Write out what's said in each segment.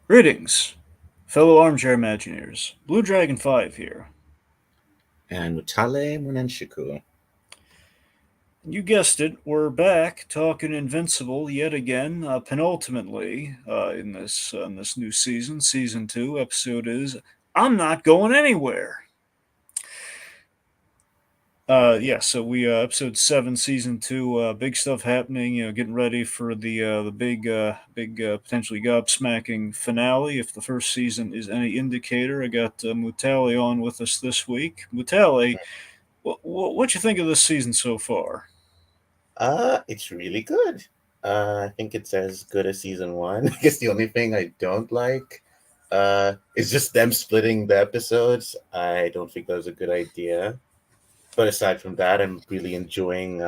Greetings, fellow armchair imagineers. Blue Dragon 5 here. And Mutale Munenshiku. You guessed it, we're back talking Invincible yet again, penultimately in this new season, season 2. Episode is I'm Not Going Anywhere. Yeah, so we episode 7, season 2. Big stuff happening. Getting ready for the big potentially gobsmacking finale. If the first season is any indicator, I got Mutale on with us this week. Mutale, what you think of this season so far? It's really good. I think it's as good as season one. I guess the only thing I don't like is just them splitting the episodes. I don't think that was a good idea. But aside from that, I'm really enjoying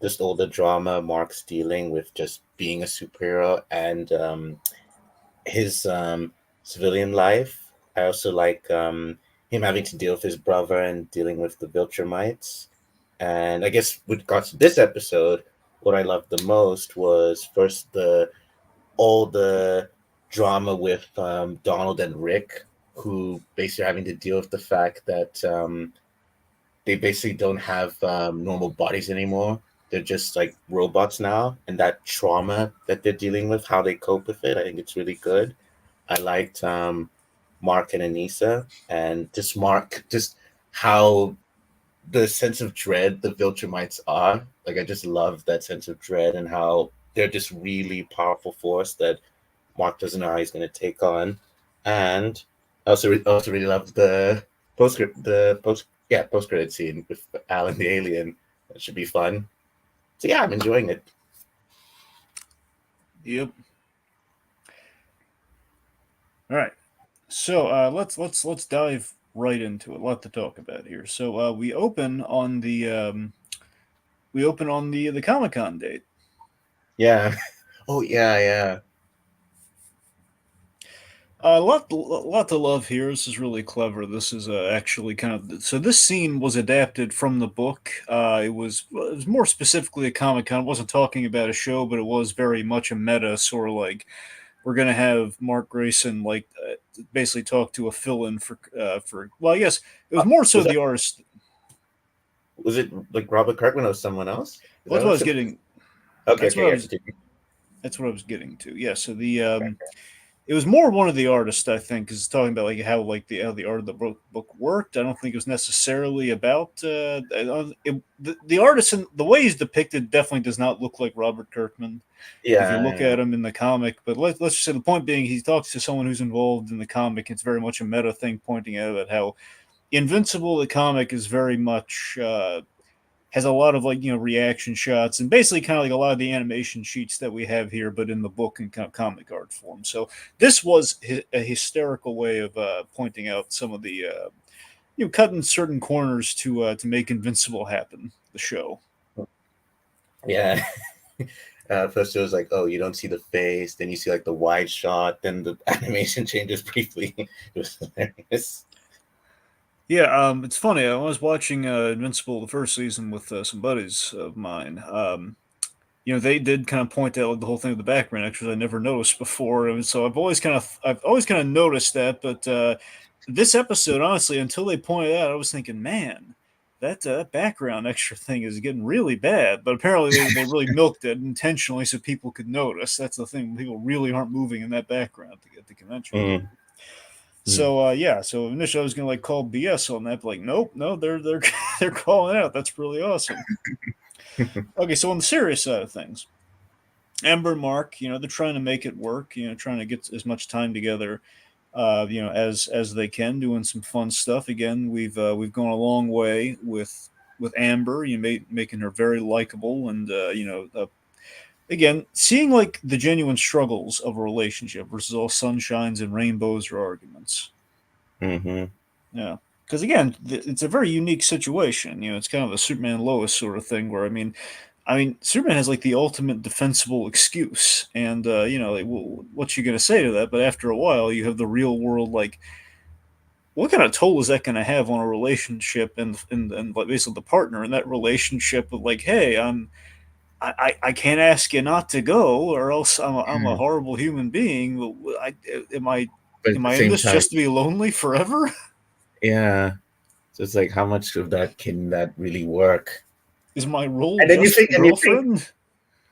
just all the drama Mark's dealing with just being a superhero and his civilian life. I also like him having to deal with his brother and dealing with the Viltrumites. And I guess with regards to this episode, what I loved the most was first the all the drama with Donald and Rick, who basically are having to deal with the fact that they basically don't have normal bodies anymore. They're just like robots now, and that trauma that they're dealing with, how they cope with it, I think it's really good. I liked Mark and Anissa, and just Mark, just how the sense of dread the Viltrumites are. Like I just love that sense of dread and how they're just really powerful force that Mark doesn't know how he's going to take on. And I also really loved the post credit scene with Alan the alien. That should be fun. So yeah, I'm enjoying it. Yep. All right. So let's dive right into it. A lot to talk about here. So we open on the Comic Con date. Yeah. Oh yeah, yeah. A lot to love here. This is really clever. This is actually kind of so. This scene was adapted from the book. It was more specifically a Comic Con. It wasn't talking about a show, but it was very much a meta sort of like we're gonna have Mark Grayson basically talk to a fill-in for. Well, I guess it was more so Was that the artist. was it like Robert Kirkman or someone else? Is Well, that that's what I what was it getting. Okay, That's what okay, I yeah, was. continue. That's what I was getting to. Yeah. So it was more one of the artists I think is talking about how the art of the book worked. I don't think it was necessarily about the artist and the way he's depicted definitely does not look like Robert Kirkman if you Yeah, look yeah. at him in the comic. But let's just say the point being he talks to someone who's involved in the comic. It's very much a meta thing, pointing out at how Invincible the comic is very much has a lot of reaction shots and basically kind of like a lot of the animation sheets that we have here, but in the book and kind of comic art form. So this was a hysterical way of pointing out some of the cutting certain corners to make Invincible happen. The show. Yeah. First it was like, oh, you don't see the face, then you see like the wide shot, then the animation changes briefly. It was hilarious. Yeah, it's funny. I was watching Invincible the first season with some buddies of mine. They did kind of point out the whole thing with the background extras I never noticed before, and so I've always kind of noticed that, but this episode, honestly, until they pointed out, I was thinking, man, that background extra thing is getting really bad. But apparently, they really milked it intentionally so people could notice. That's the thing; people really aren't moving in that background to get the convention. Mm, mm. So yeah, so initially I was gonna like call BS on that, but like, nope, no, they're they're calling out. That's really awesome. Okay, so on the serious side of things, Amber and Mark, they're trying to make it work. Trying to get as much time together, as they can, doing some fun stuff. Again, we've gone a long way with Amber. Making her very likable, and again, seeing like the genuine struggles of a relationship versus all sunshines and rainbows or arguments. Mm-hmm. Yeah. Because again, it's a very unique situation. It's kind of a Superman Lois sort of thing where Superman has like the ultimate defensible excuse, and like, what you gonna say to that? But after a while, you have the real world. Like, what kind of toll is that going to have on a relationship and like basically the partner in that relationship? Of like, hey, I can't ask you not to go, or else I'm a Yeah. horrible human being. Am I But at am the I in same this time, just to be lonely forever? yeah. So it's like, how much of that can that really work? Is my role And then just the and you think, girlfriend?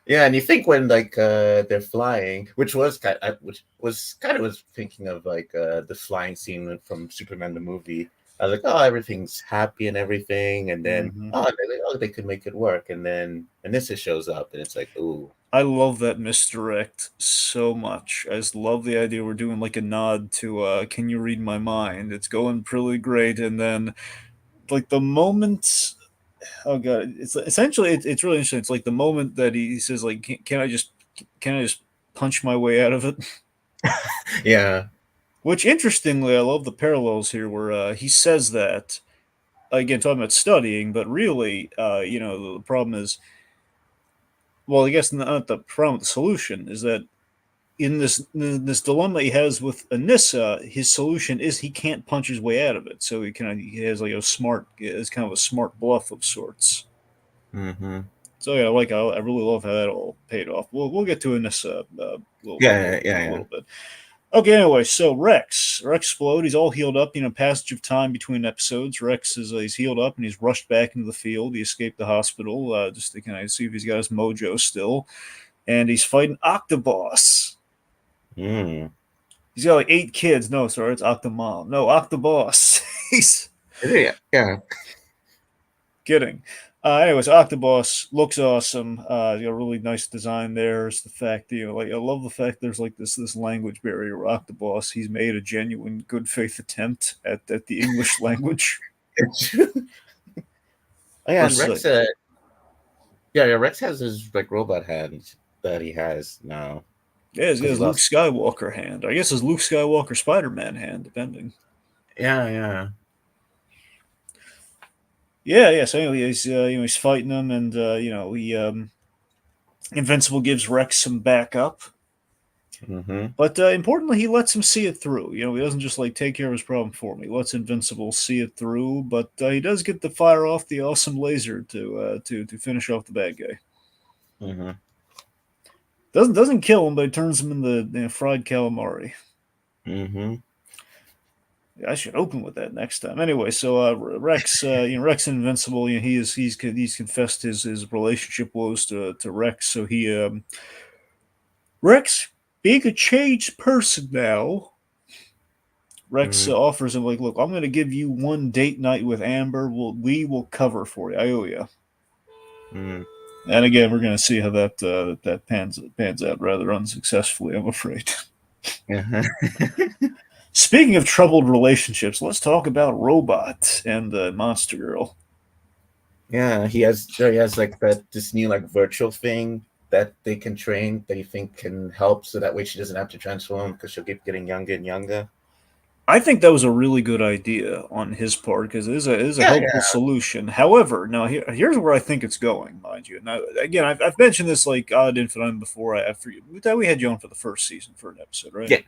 yeah, and you think when like they're flying, which was kind of was thinking of like the flying scene from Superman the movie. I was like, oh, everything's happy and everything, and then Mm-hmm. they could make it work, and then and this just shows up, and it's like, ooh, I love that misdirect so much. I just love the idea we're doing like a nod to "Can you read my mind?" It's going pretty great, and then like the moment, oh god, it's essentially it's really interesting. It's like the moment that he says like, can I just punch my way out of it? yeah, Which interestingly, I love the parallels here where he says that again, talking about studying, but really, the problem is, well, I guess not the problem. The solution is that in this dilemma he has with Anissa, his solution is he can't punch his way out of it. So he has like a smart, it's kind of a smart bluff of sorts. mm-hmm. So yeah, like I really love how that all paid off. We'll get to Anissa Yeah, yeah, a yeah. little bit. Okay, anyway, so Rex explode. He's all healed up. Passage of time between episodes. Rex is he's healed up and he's rushed back into the field. He escaped the hospital just to kind of see if he's got his mojo still, and he's fighting Octoboss. Mm. He's got like 8 kids. No, sorry, it's Octomom. No, Octoboss. He's Yeah, yeah. kidding. Anyways, Octoboss looks awesome. He's got a really nice design there. It's the fact that, like I love the fact there's like this language barrier. Octoboss, he's made a genuine good faith attempt at the English language. Oh, yeah, and Versus, Rex, yeah, Rex has his like robot hand that he has now yeah, he's got because he his Luke lost. Skywalker hand. I guess his Luke Skywalker Spider Man hand, depending. Yeah, yeah. Yeah, yeah. So anyway, he's fighting them, and he Invincible gives Rex some backup. Mm-hmm. But importantly, he lets him see it through. He doesn't just like take care of his problem for me. He lets Invincible see it through, but he does get to fire off the awesome laser to finish off the bad guy. Mm-hmm. Doesn't kill him, but it turns him into fried calamari. Mm-hmm. I should open with that next time. Anyway, so Rex, Rex and Invincible, he's confessed his relationship woes to Rex. So Rex, being a changed person now, Rex Mm-hmm. offers him like, "Look, I'm going to give you one date night with Amber. We will cover for you. I owe you." Mm-hmm. And again, we're going to see how that pans out rather unsuccessfully, I'm afraid. Uh-huh. Speaking of troubled relationships, let's talk about Robot and Monster Girl. Yeah, he has like this new like virtual thing that they can train that you think can help, so that way she doesn't have to transform because she'll keep getting younger and younger. I think that was a really good idea on his part because it is a Yeah, helpful yeah, solution. However, now here's where I think it's going, mind you. Now, again, I've mentioned this like ad infinitum before. I forget that we had you on for the first season for an episode, right? yeah.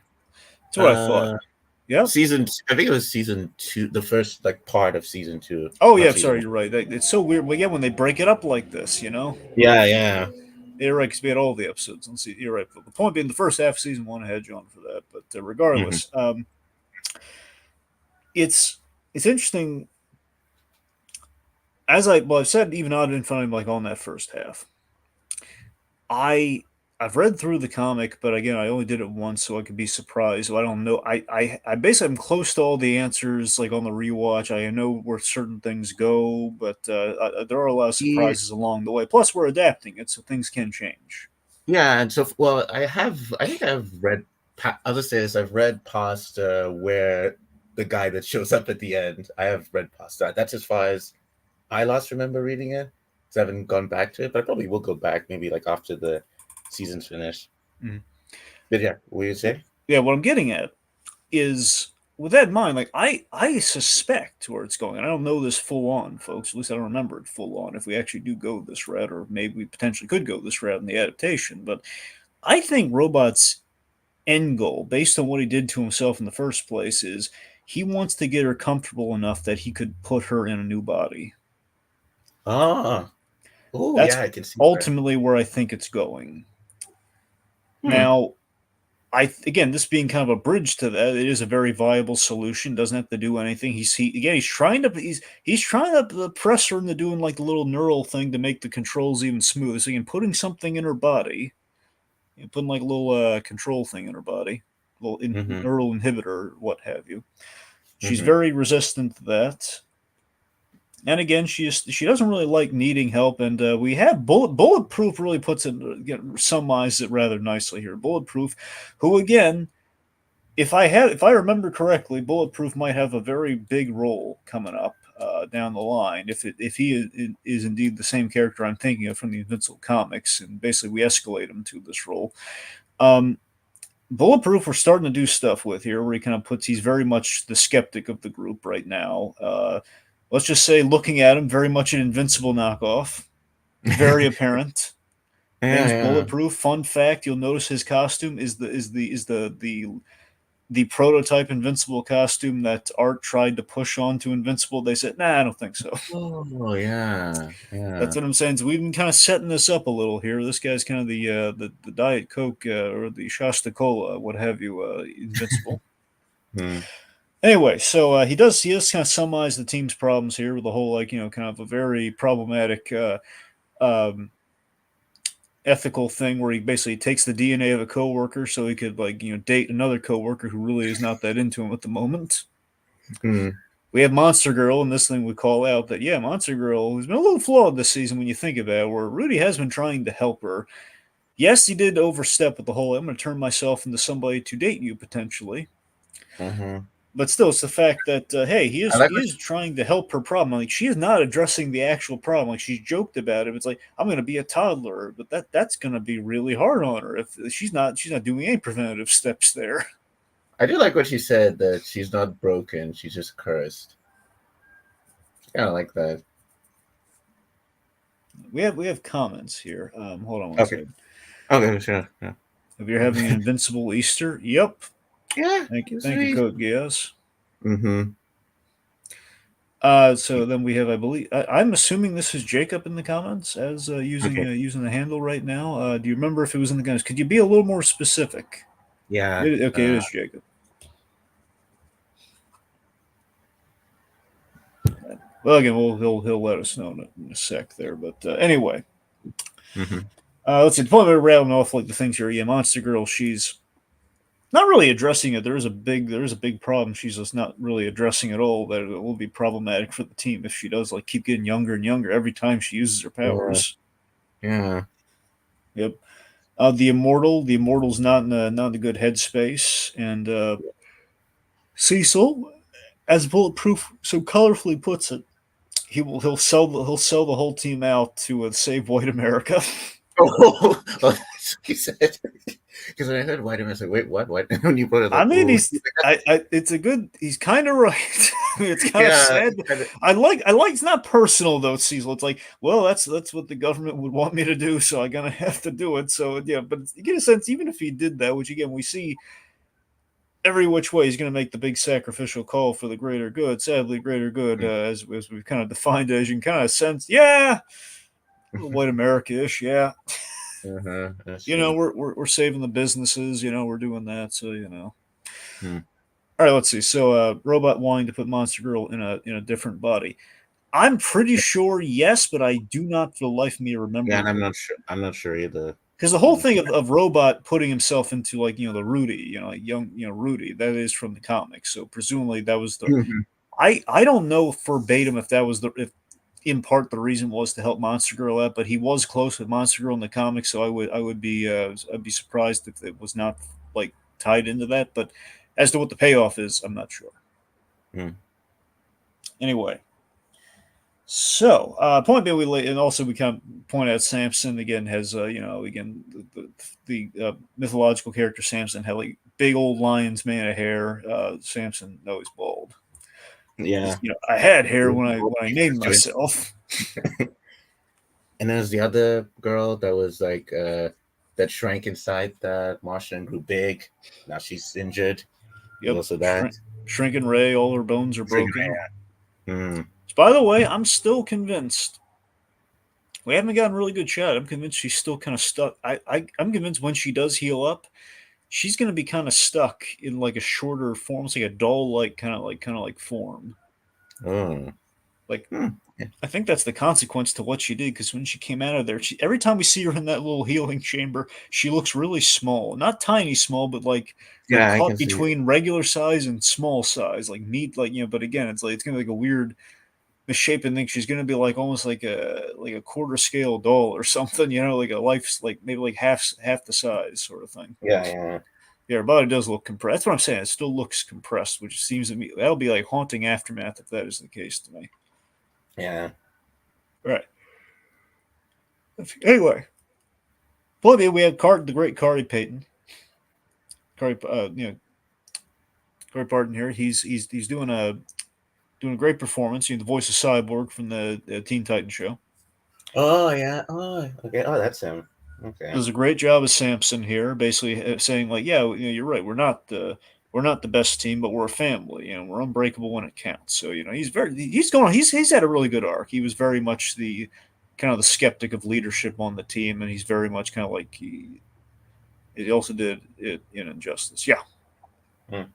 That's what I thought. Yeah. I think it was season two, the first like part of season two, Oh yeah, not I'm season sorry, one. you're right. It's so weird. But yeah, when they break it up like this. Yeah, yeah. You're right, because we had all the episodes. Let's see, you're right. But the point being, the first half of season one, I had you on for that. But Hmm. regardless, it's interesting. I've said even odd and funny like on that first half. I I've read through the comic, but again, I only did it once, so I could be surprised. So I don't know. I basically am close to all the answers, like on the rewatch. I know where certain things go, but there are a lot of Yeah, surprises along the way. Plus, we're adapting it, so things can change. yeah, and so well, I think I've read. I'll just say this: I've read past where the guy that shows up at the end. I have read past that. That's as far as I last remember reading it. So I haven't gone back to it, but I probably will go back maybe like after the season's finished. Mhm. But yeah, what you say? Yeah, what I'm getting at is with that in mind, like I suspect where it's going. And I don't know this full on, folks. At least I don't remember it full on. If we actually do go this route, or maybe we potentially could go this route in the adaptation, but I think Robot's end goal, based on what he did to himself in the first place, is he wants to get her comfortable enough that he could put her in a new body. Ah, Oh That's yeah, I can see that. ultimately where I think it's going. Hmm. Now, again, this being kind of a bridge to that, it is a very viable solution. Doesn't have to do anything. He's trying to press her into doing like the little neural thing to make the controls even smoother. So again, putting something in her body, putting like a little control thing in her body, Hmm. neural inhibitor, what have you. She's Hmm. very resistant to that. And again, she doesn't really like needing help, and we have bulletproof really puts it summarizes it rather nicely here. Bulletproof, who again, if I remember correctly, Bulletproof might have a very big role coming up down the line if he is indeed the same character I'm thinking of from the Invincible comics, and basically we escalate him to this role. Um, Bulletproof, we're starting to do stuff with here, where he kind of puts he's very much the skeptic of the group right now. Let's just say, looking at him, very much an Invincible knockoff, very apparent. Yeah, Name's yeah. Bulletproof. Fun fact: you'll notice his costume is the prototype Invincible costume that Art tried to push onto Invincible. They said, "Nah, I don't think so." Oh yeah, That's yeah. what I'm saying. So we've been kind of setting this up a little here. This guy's kind of the Diet Coke or the Shasta Cola, what have you, Invincible. Hmm. Anyway, so he does kind of summarize the team's problems here with the whole kind of a very problematic um, ethical thing where he basically takes the DNA of a coworker so he could date another coworker who really is not that into him at the moment. Hmm. We have Monster Girl, and this thing we call out that Monster Girl has been a little flawed this season when you think about it, where Rudy has been trying to help her. Yes, he did overstep with the whole "I'm going to turn myself into somebody to date you" potentially, Hmm. but still, it's the fact that hey, he I is like he is trying to help her problem. Like, she is not addressing the actual problem. Like, she's joked about it. It's like, I'm going to be a toddler, but that's going to be really hard on her if she's not doing any preventative steps there. I do like what she said that she's not broken, she's just cursed. I kind of like that. We have comments here. Hold on one Okay. second. Okay, sure. Yeah. If you're having an invincible Easter, yep. Yeah, Thank you, sweet. Code Geass. Mm-hmm. So then we have, I believe, I'm assuming this is Jacob in the comments as Okay. using the handle right now. Do you remember if it was in the comments? Could you be a little more specific? Yeah. Okay, it is Jacob. Well, again, he'll let us know in a sec there. But anyway, Mm-hmm. let's see. The point we're rattling off like the things here. Yeah, Monster Girl. She's not really addressing it. There is a big problem. She's just not really addressing it all. That it will be problematic for the team if she does keep getting younger and younger every time she uses her Yeah. powers. Yeah. Yep. The immortal's not in a good headspace, and Cecil, as Bulletproof so colorfully puts it, he'll sell the whole team out to save white America. Oh, oh, that's what he said. Because when I heard white, I was like, wait, what? What? When you put it I like, mean, oh, he's kind of right. I mean, it's kind of yeah. sad. I like. It's not personal though, Cecil. It's like, well, that's what the government would want me to do, so I'm gonna have to do it. So yeah, but you get a sense, even if he did that, which again we see every which way, he's going to make the big sacrificial call for the greater good. Sadly, greater good, as we've kind of defined it, as you can kind of sense, white America-ish, yeah. Uh-huh, that's true. We're saving the businesses, we're doing that, so Hmm. All right, let's see. So, robot wanting to put Monster Girl in a different body. I'm pretty sure yes, but I do not for the life of me Yeah, remember and I'm not sure. I'm not sure either. because the whole thing of robot putting himself into the Rudy, like young Rudy, that is from the comics. So presumably that was the Mhm. I don't know verbatim if that was if in part the reason was to help Monster Girl out, but he was close with Monster Girl in the comics, so I'd be surprised if it was not tied into that. But as to what the payoff is, I'm not sure. Hmm. Anyway, so point being, and also we kind of point out Samson again has again the mythological character Samson had big old lion's mane of hair. Samson, no, he's bald. Yeah. I had hair when I named myself. And there's the other girl that was like that shrank inside that Martian grew big. Now she's injured. There's Yep, also that. Shrinking Ray, all her bones are Freaking broken. man. By the way, I'm still convinced. We haven't gotten a really good shot. I'm convinced she's still kind of stuck. I'm convinced when she does heal up, she's going to be kind of stuck in like a shorter form. It's like a doll like kind of like form. Mm. Like Hmm. I think that's the consequence to what she did, because when she came out of there, every time we see her in that little healing chamber, she looks really small. Not tiny small, but like Yeah, I can caught see it. between regular size and small size, like meat, like But again, it's gonna be like a weird misshapen thing. She's gonna be like almost like a quarter scale doll or something, like a life, like maybe like half the size sort of thing. Yeah, yeah, Yeah, her body does look compressed. That's what I'm saying. It still looks compressed, which seems to me that'll be like haunting aftermath if that is the case to me. yeah. Right. Anyway, well, we have the great Corey Payton. Corey, Corey Barton here. He's doing a great performance. The voice of Cyborg from the Teen Titans show. Oh, yeah. Oh, okay. Oh, that's him. Okay. Does a great job as Samson here, basically saying like, yeah, you're right. We're not the best team, but we're a family. We're unbreakable when it counts. So he's had a really good arc. He was very much the kind of the skeptic of leadership on the team, and he's very much kind of like he also did it in Injustice. Yeah. Mm.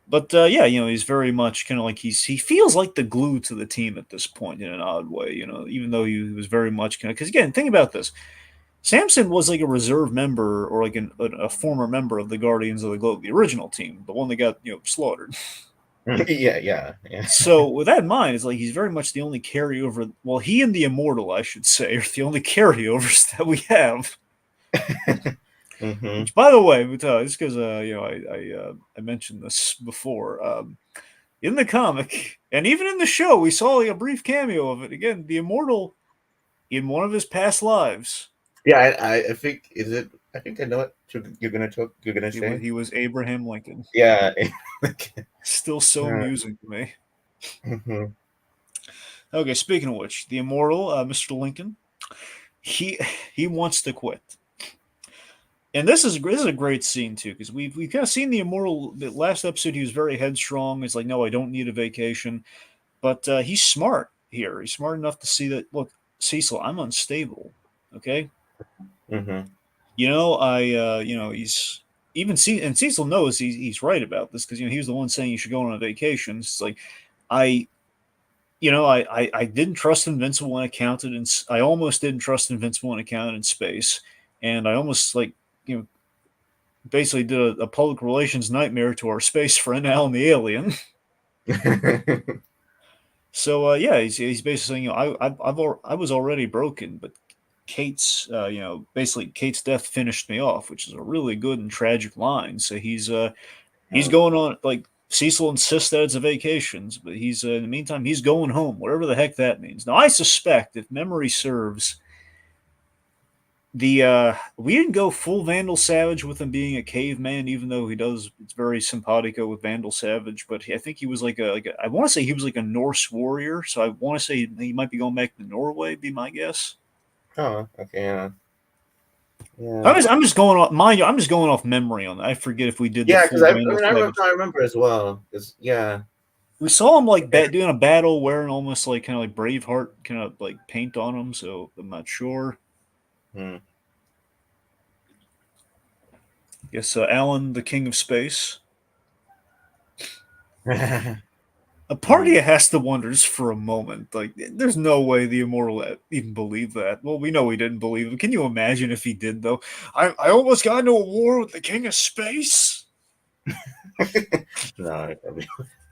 But yeah, he's very much kind of like he feels like the glue to the team at this point in an odd way. Even though he was very much kind of, because again, think about this: Samson was like a reserve member or like a former member of the Guardians of the Globe, the original team, the one that got slaughtered. Yeah, yeah, yeah. So with that in mind, it's like he's very much the only carryover. Well, he and the Immortal, I should say, are the only carryovers that we have. Mm-hmm. Which, by the way, just because I mentioned this before, in the comic and even in the show, we saw like a brief cameo of it. Again, the Immortal in one of his past lives, Yeah, I think is it. I think I know what you're gonna talk. You're gonna say. he was Abraham Lincoln. Yeah. Still so amusing to me. Mm-hmm. Okay, speaking of which, the Immortal, Mr. Lincoln, he he wants to quit. And this is a great scene too, because we've kind of seen the Immortal. The last episode, he was very headstrong. It's like, no, I don't need a vacation. But he's smart here. He's smart enough to see that. Look, Cecil, I'm unstable. Okay, Mm-hmm. he's and Cecil knows he's right about this, because he was the one saying you should go on a vacation. It's like I. I didn't trust Invincible when it counted, and I almost didn't trust Invincible when it counted in space, and I almost you know basically did a public relations nightmare to our space friend Alan the Alien. So yeah, he's basically saying, I was already broken, but basically Kate's death finished me off, which is a really good and tragic line. So he's going on, like Cecil insists that it's a vacations, but he's in the meantime he's going home, whatever the heck that means. Now I suspect, if memory serves, the we didn't go full Vandal Savage with him being a caveman, even though he does. It's very simpatico with Vandal Savage, but I think he was I want to say he was like a Norse warrior, so I want to say he might be going back to Norway. Be my guess. Oh, okay. Yeah. I'm Yeah. just, I'm just going off, mind you, I'm just going off memory on that. I forget if we did the Yeah, because full Vandal Savage. I remember as well. Because yeah. We saw him like doing a battle wearing almost like kind of like Braveheart kind of like paint on him, so I'm not sure. Hmm. Guess Alan, the King of Space. A part of you has to wonder just for a moment, like, there's no way the Immortal even believed that. Well, we know he didn't believe it. Can you imagine if he did, though? I almost got into a war with the King of Space. No,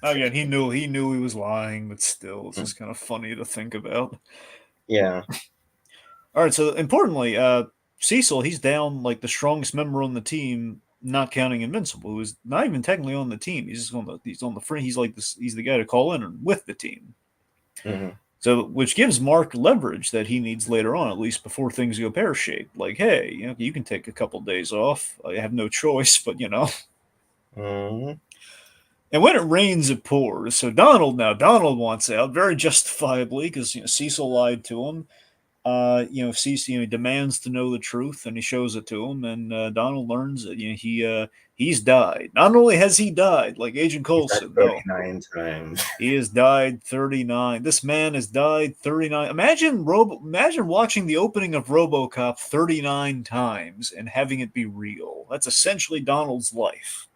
Again, he knew he was lying, but still, it's just kind of funny to think about. yeah. All right, so importantly, Cecil, he's down like the strongest member on the team, not counting Invincible, who's not even technically on the team. He's just on the front. He's like this. He's the guy to call in with the team. Mm-hmm. So, which gives Mark leverage that he needs later on, at least before things go pear shaped. Like, hey, you can take a couple days off. I have no choice, but. Mm-hmm. And when it rains, it pours. So Donald wants out very justifiably, because Cecil lied to him. sees, he demands to know the truth, and he shows it to him, and Donald learns that he's died. Not only has he died, like Agent He's died Coulson, no, 39 times. he has died 39. This man has died 39. Imagine watching the opening of RoboCop 39 times and having it be real. That's essentially Donald's life.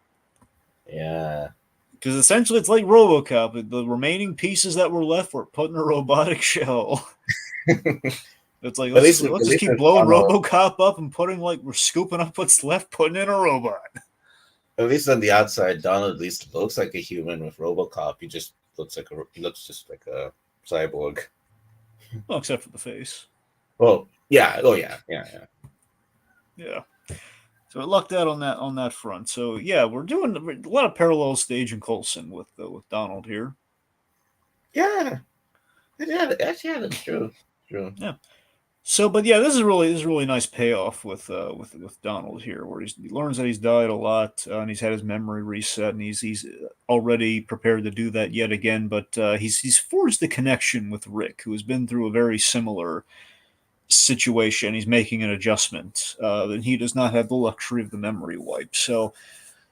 Yeah. Because essentially it's like RoboCop. The remaining pieces that were left were put in a robotic shell. It's like, At let's least, just, at let's just least keep with blowing Donald, RoboCop up and we're scooping up what's left, putting in a robot. at least on the outside, Donald at least looks like a human. With RoboCop, he looks just like a cyborg. Well, except for the face. Oh yeah, oh yeah. Yeah. So I lucked out on that front. So yeah, we're doing a lot of parallels to Agent Coulson with Donald here. Yeah, yeah, actually, yeah, that's true. True. Yeah. So, but yeah, this is a really nice payoff with Donald here, where he learns that he's died a lot, and he's had his memory reset, and he's already prepared to do that yet again. But he's forged a connection with Rick, who has been through a very similar situation. He's making an adjustment, and he does not have the luxury of the memory wipe. So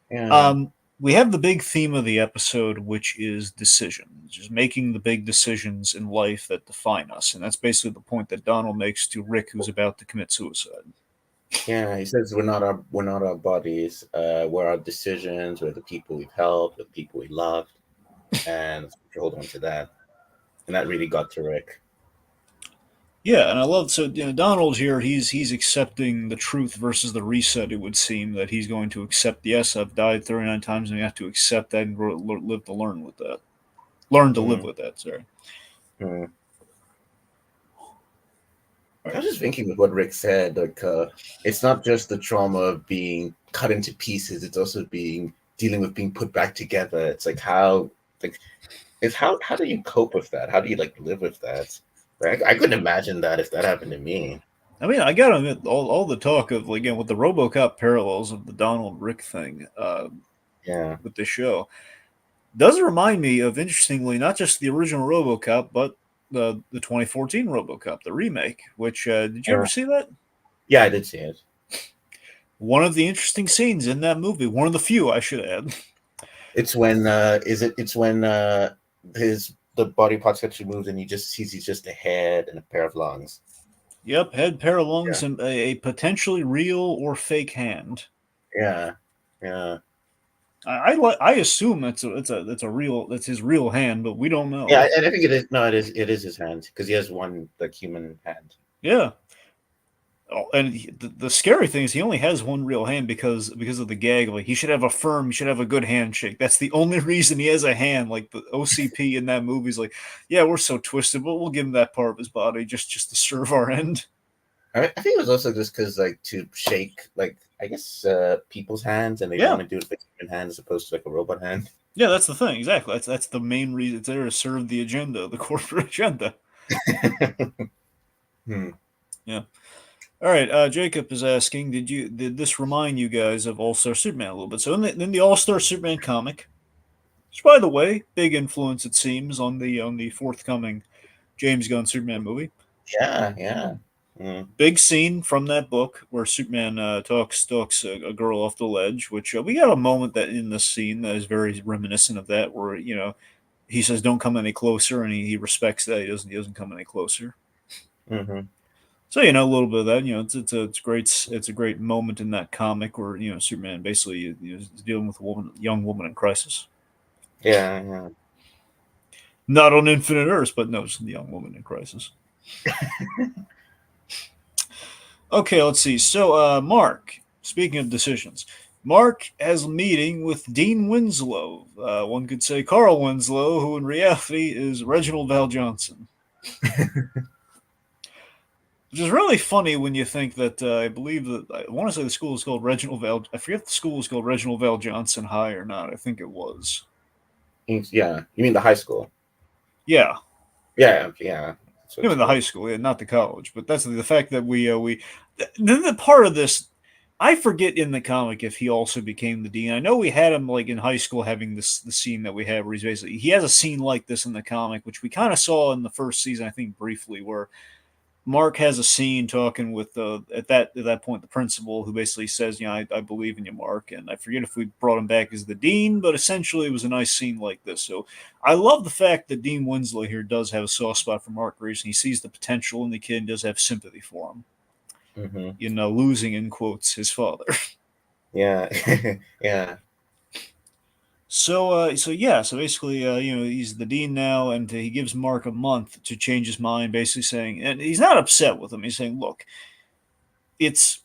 Yeah. um, we have the big theme of the episode, which is decisions, just making the big decisions in life that define us. And that's basically the point that Donald makes to Rick, who's about to commit suicide. Yeah, he says we're not our bodies. We're our decisions. We're the people we've helped, the people we loved, and hold on to that. And that really got to Rick. Yeah, and I love Donald here. He's accepting the truth versus the reset. It would seem that he's going to accept. Yes, I've died 39 times, and we have to accept that and live to learn with that. Learn to live Mm, with that. Sorry. mm. All I right. was just thinking with what Rick said. Like, it's not just the trauma of being cut into pieces. It's also dealing with being put back together. It's like like, it's how do you cope with that? How do you like live with that? Like, I couldn't imagine that if that happened to me. I mean, I gotta admit, all the talk of again with the RoboCop parallels of the Donald Rick thing Yeah. with this show does remind me of, interestingly, not just the original RoboCop, but the 2014 RoboCop, the remake. Which did you ever Yeah. see that? Yeah, I did see it. One of the interesting scenes in that movie, one of the few, I should add. It's when it's when the body parts get removed and he just sees he's just a head and a pair of lungs. Yep, head, pair of Yeah. lungs, and a potentially real or fake hand. Yeah. Yeah. I assume that's a real, that's his real hand, but we don't know. Yeah, and I think it is. No, it is his hand because he has one like human hand. Yeah. Oh, and the scary thing is he only has one real hand because of the gag. Like, he should have a good handshake. That's the only reason he has a hand. Like, the OCP in that movie is like, yeah, we're so twisted, but we'll give him that part of his body just to serve our end. I think it was also just because like to shake like I guess people's hands and they don't Yeah, want to do it with a human hand as opposed to like a robot hand. yeah, that's the thing. Exactly. That's the main reason. It's there to serve the agenda, the corporate agenda. Hmm. Yeah. All right. Jacob is asking, did this remind you guys of All Star Superman a little bit? So in the All Star Superman comic, which, by the way, big influence it seems on the forthcoming James Gunn Superman movie. Yeah, yeah. Mm. Big scene from that book where Superman talks a girl off the ledge. Which we got a moment that in this scene that is very reminiscent of that, where he says, "Don't come any closer," and he respects that. He doesn't come any closer. Hmm. So a little bit of that. It's a great moment in that comic where Superman basically is dealing with young woman in crisis. Yeah, yeah. Not on Infinite Earths, but no, it's the young woman in crisis. Okay, let's see. So, Mark, speaking of decisions, Mark has a meeting with Dean Winslow. One could say Carl Winslow, who in reality is Reginald Val Johnson. Which is really funny when you think that I believe that I want to say the school is called Reginald Val. I forget if the school is called Reginald Val Johnson High or not. I think it was. Yeah. You mean the high school? Yeah, Yeah, yeah. That's what it's even the high called. school, yeah, not the college. But that's the fact that the part of this. I forget in the comic if he also became the dean. I know we had him like in high school having the scene that we have where he has a scene like this in the comic, which we kind of saw in the first season, I think briefly, where Mark has a scene talking with at that point the principal, who basically says, I believe in you, Mark, and I forget if we brought him back as the dean, but essentially it was a nice scene like this. So I love the fact that Dean Winslow here does have a soft spot for Mark Reeves, and he sees the potential in the kid and does have sympathy for him. Mm-hmm. Losing in quotes his father. Yeah. Yeah. So basically, he's the dean now, and he gives Mark a month to change his mind, basically saying, and he's not upset with him. He's saying, look, it's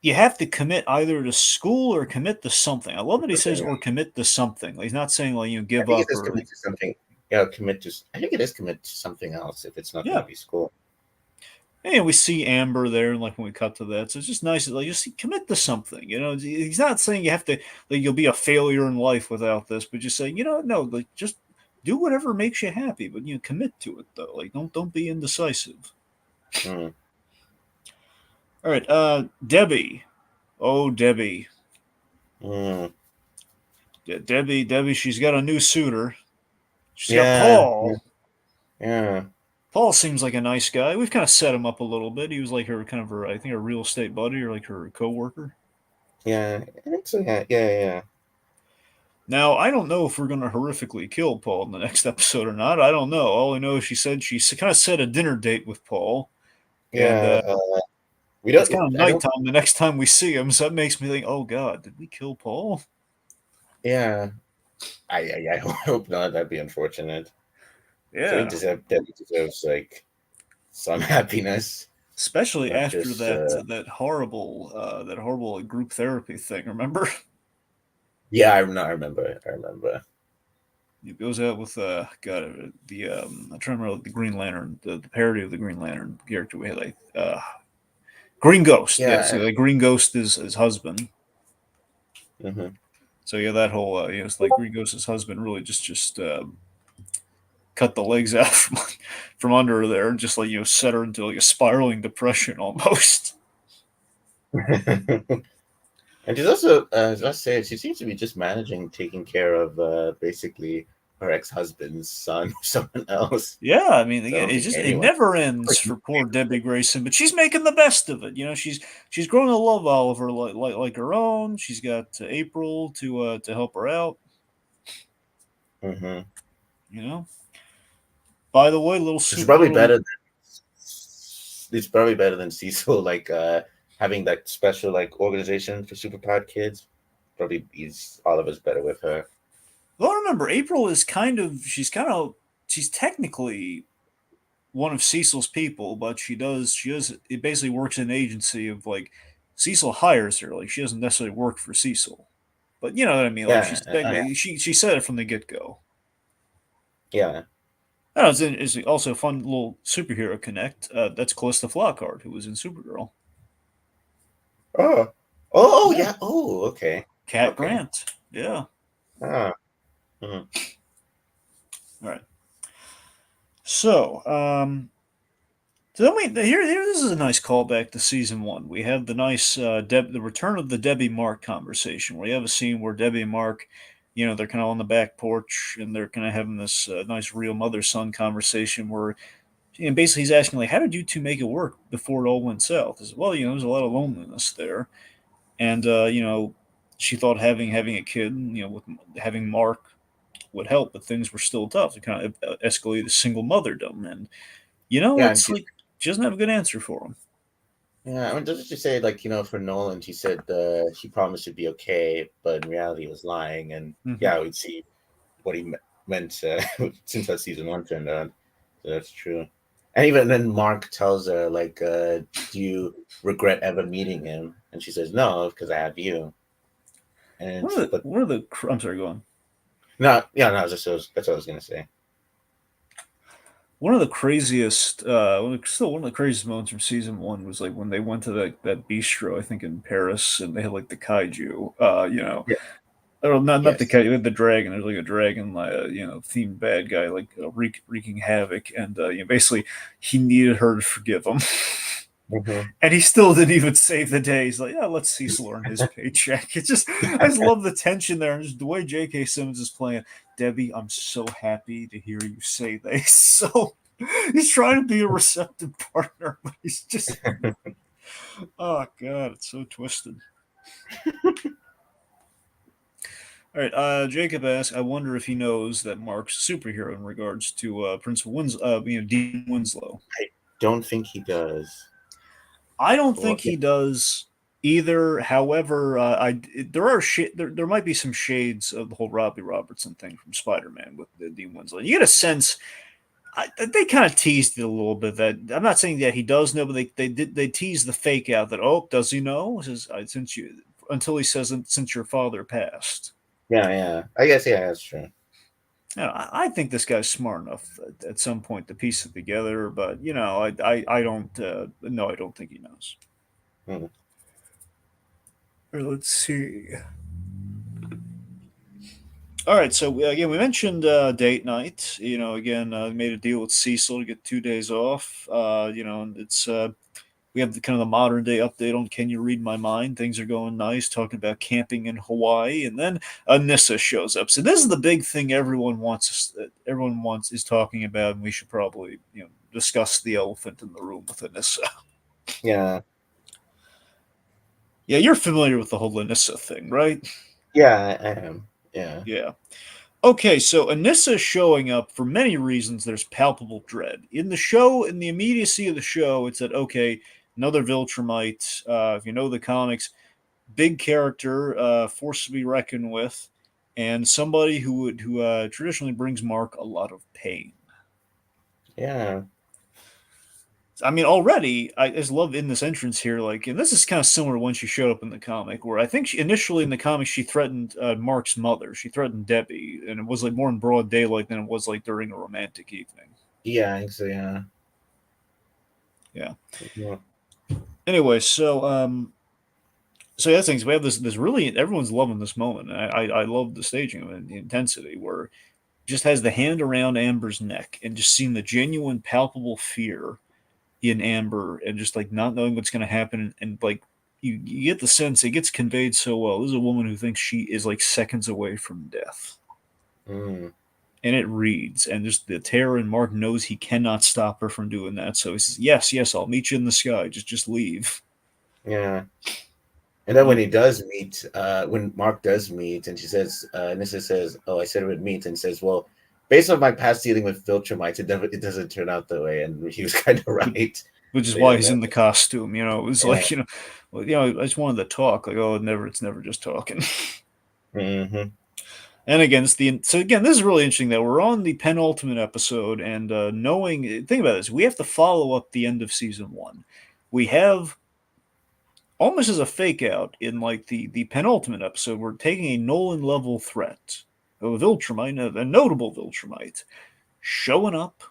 you have to commit either to school or commit to something. I love that he says or commit to something. Like, he's not saying like I give think it up is or commit to something. Yeah, commit to. I think it is commit to something else if it's not going yeah. to be school. And we see Amber there, and like when we cut to that, so it's just nice. Like just commit to something. He's not saying you have to like you'll be a failure in life without this, but just saying no, like just do whatever makes you happy, but commit to it though. Like don't be indecisive. Mm. All right, Debbie. Oh, Debbie. Mm. Debbie. She's got a new suitor. She's got Yeah. Paul. Yeah. Paul seems like a nice guy. We've kind of set him up a little bit. He was like her kind of her, I think, her real estate buddy or like her coworker. Yeah. I think so. Yeah. Yeah. Yeah. Now, I don't know if we're going to horrifically kill Paul in the next episode or not. I don't know. All I know is she said she kind of set a dinner date with Paul, and Yeah. We it's don't. kind of I don't. nighttime the next time we see him. So that makes me think, oh God, did we kill Paul? Yeah. I hope not. That'd be unfortunate. So Yeah, Debbie deserves like some happiness, especially not after just. that horrible group therapy thing. Remember? Yeah. I remember. I remember. He goes out with I'm trying to remember the Green Lantern, the parody of the Green Lantern character we had, like Green Ghost. Yeah, so Yeah. like Green Ghost is his husband. Mm-hmm. So yeah, that whole it's like Green Ghost's husband really just cut the legs out from under there and just like set her into like a spiraling depression almost. And she's also, as I said, she seems to be just managing taking care of basically her ex-husband's son or someone else. Yeah, I mean, So I again, don't it's think just it anyone. never ends for poor Debbie Grayson, but she's making the best of it. She's growing to love Oliver like her own. She's got April to help her out. Mm-hmm. You know. By the way, little It's probably little better. It's probably better than Cecil, like having that special like organization for superpowered kids. Probably he's Oliver's better with her. well, remember April is she's technically one of Cecil's people, but she does it basically works in an agency of like Cecil hires her, like she doesn't necessarily work for Cecil. But you know what I mean? Like Yeah, she said it from the get go. yeah. Oh, it's also a fun little superhero connect. That's Callista Flockhart, who was in Supergirl. Oh, oh, Yeah, yeah. Oh, okay, Cat okay. Grant. Yeah. Ah, mhm. All right. So, so then here, this is a nice callback to season one. We have the nice the return of the Debbie Mark conversation, where you have a scene where Debbie and Mark, they're kind of on the back porch and they're kind of having this nice real mother son conversation where, basically he's asking like, how did you two make it work before it all went south? He said, well, there's a lot of loneliness there, and she thought having a kid, with having Mark would help, but things were still tough. It kind of escalated to single motherdom, and Yeah, and it's like she doesn't have a good answer for him. yeah. I mean, doesn't she say like for Nolan, she said she promised it'd be okay, but in reality, he was lying. And Mm-hmm. yeah, we'd see what he meant since that season one turned out. So that's true. And even then, Mark tells her like, "Do you regret ever meeting him?" And she says, "No, because I have you." And but I'm sorry, go on. no, yeah, no, that's what I was gonna say. One of the craziest, still one of the craziest moments from season one was like when they went to that bistro, I think in Paris, and they had like the kaiju, Yeah. or not the Yes. kaiju, the dragon. There's like a dragon, themed bad guy, like wreaking havoc, and basically he needed her to forgive him. Mm-hmm. And he still didn't even save the day. He's like, yeah, let's Cecil earn his paycheck. I just love the tension there. And just the way J.K. Simmons is playing. Debbie, I'm so happy to hear you say this. So, He's trying to be a receptive partner, but he's just, oh god, it's so twisted. All right, Jacob asks, I wonder if he knows that Mark's superhero in regards to Principal Dean Winslow. I don't think he does. I don't Well, think he does either. However, there are there might be some shades of the whole Robbie Robertson thing from Spider-Man with the Dean Winslow. You get a sense they kind of teased it a little bit. That I'm not saying that he does know, but they teased the fake out that does he know? Says, since you until he says since your father passed. yeah. I guess yeah, that's true. I think this guy's smart enough at some point to piece it together, but I don't. No, I don't think he knows. Hmm. Let's see. All right, so again, we mentioned date night. Again, made a deal with Cecil to get 2 days off. And it's we have the kind of the modern day update on Can You Read My Mind? Things are going nice, talking about camping in Hawaii, and then Anissa shows up. So this is the big thing everyone wants is talking about, and we should probably discuss the elephant in the room with Anissa. Yeah. Yeah, you're familiar with the whole Anissa thing, right? Yeah, I am. Yeah. Yeah. Okay, so Anissa showing up for many reasons. There's palpable dread in the show. In the immediacy of the show, it's that okay, another Viltrumite. If you know the comics, big character, force to be reckoned with, and somebody who traditionally brings Mark a lot of pain. Yeah. I mean, already I just love in this entrance here, like, and this is kind of similar to when she showed up in the comic, where I think initially in the comic she threatened Mark's mother, she threatened Debbie, and it was like more in broad daylight than it was like during a romantic evening. Yeah, I think so, yeah. Yeah. Yeah. Anyway, so yeah, things we have this really everyone's loving this moment. I love the staging of it and the intensity where just has the hand around Amber's neck and just seeing the genuine, palpable fear in Amber and just like not knowing what's going to happen. And like you get the sense it gets conveyed so well. This is a woman who thinks she is like seconds away from death. Mm. And it reads, and just the terror, and Mark knows he cannot stop her from doing that. So he says, yes, I'll meet you in the sky. Just leave. Yeah. And then when he does meet, when Mark does meet, and she says, Nissa says, "Oh, I said it would meet," and says, "Well, based on my past dealing with Viltrumites, it doesn't turn out that way." And he was kind of right. Which is So, why yeah, he's in the costume. It was yeah. like I just wanted to talk. Like, it's never just talking. Mm-hmm. And again, so again, this is really interesting that we're on the penultimate episode, and think about this, we have to follow up the end of season one. We have almost as a fake out in like the penultimate episode, we're taking a Nolan level threat of a Viltrumite, a notable Viltrumite, showing up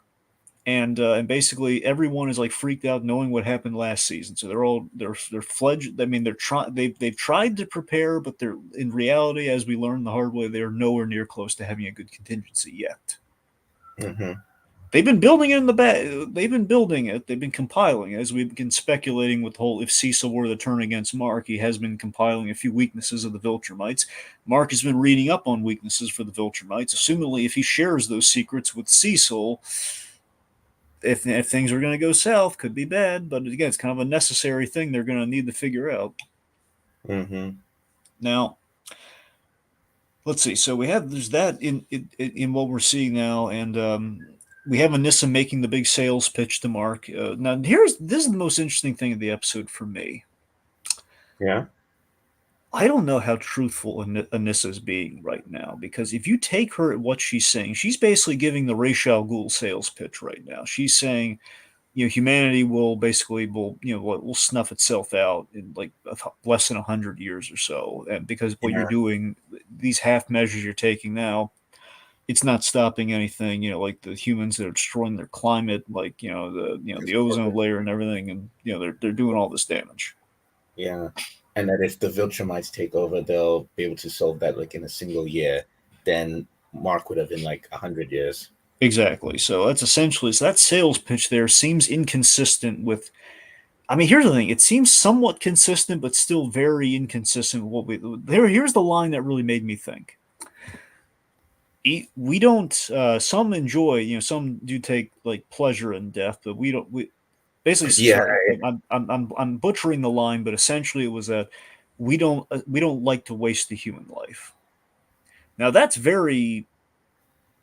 and basically everyone is like freaked out knowing what happened last season. So they're fledged. I mean, they've tried to prepare, but they're in reality, as we learned the hard way, they are nowhere near close to having a good contingency yet. Mm-hmm. They've been building it in the back. They've been building it. They've been compiling it. As we've been speculating with the whole if Cecil were to turn against Mark, he has been compiling a few weaknesses of the Viltrumites. Mark has been reading up on weaknesses for the Viltrumites. Assumingly, if he shares those secrets with Cecil, if things are going to go south, could be bad. But again, it's kind of a necessary thing they're going to need to figure out. Mm-hmm. Now, let's see. So there's that in what we're seeing now, and we have Anissa making the big sales pitch to Mark. Now, this is the most interesting thing of the episode for me. Yeah. I don't know how truthful Anissa is being right now because if you take her at what she's saying, she's basically giving the Ra's al Ghul sales pitch right now. She's saying, humanity will snuff itself out in like less than 100 years or so, and because what you're Yeah. doing, these half measures you're taking now, it's not stopping anything. Like the humans that are destroying their climate, like the ozone layer and everything, and they're doing all this damage. Yeah. And that if the Viltrumites take over, they'll be able to solve that like in a single year. Then Mark would have been like 100 years. Exactly. So that sales pitch there seems inconsistent with. I mean, here's the thing. It seems somewhat consistent, but still very inconsistent with what we. Here's the line that really made me think. we don't. Some enjoy, some do take like pleasure in death, but we don't. We basically, Yeah, sorry, I'm butchering the line, but essentially it was that we don't like to waste the human life. Now that's very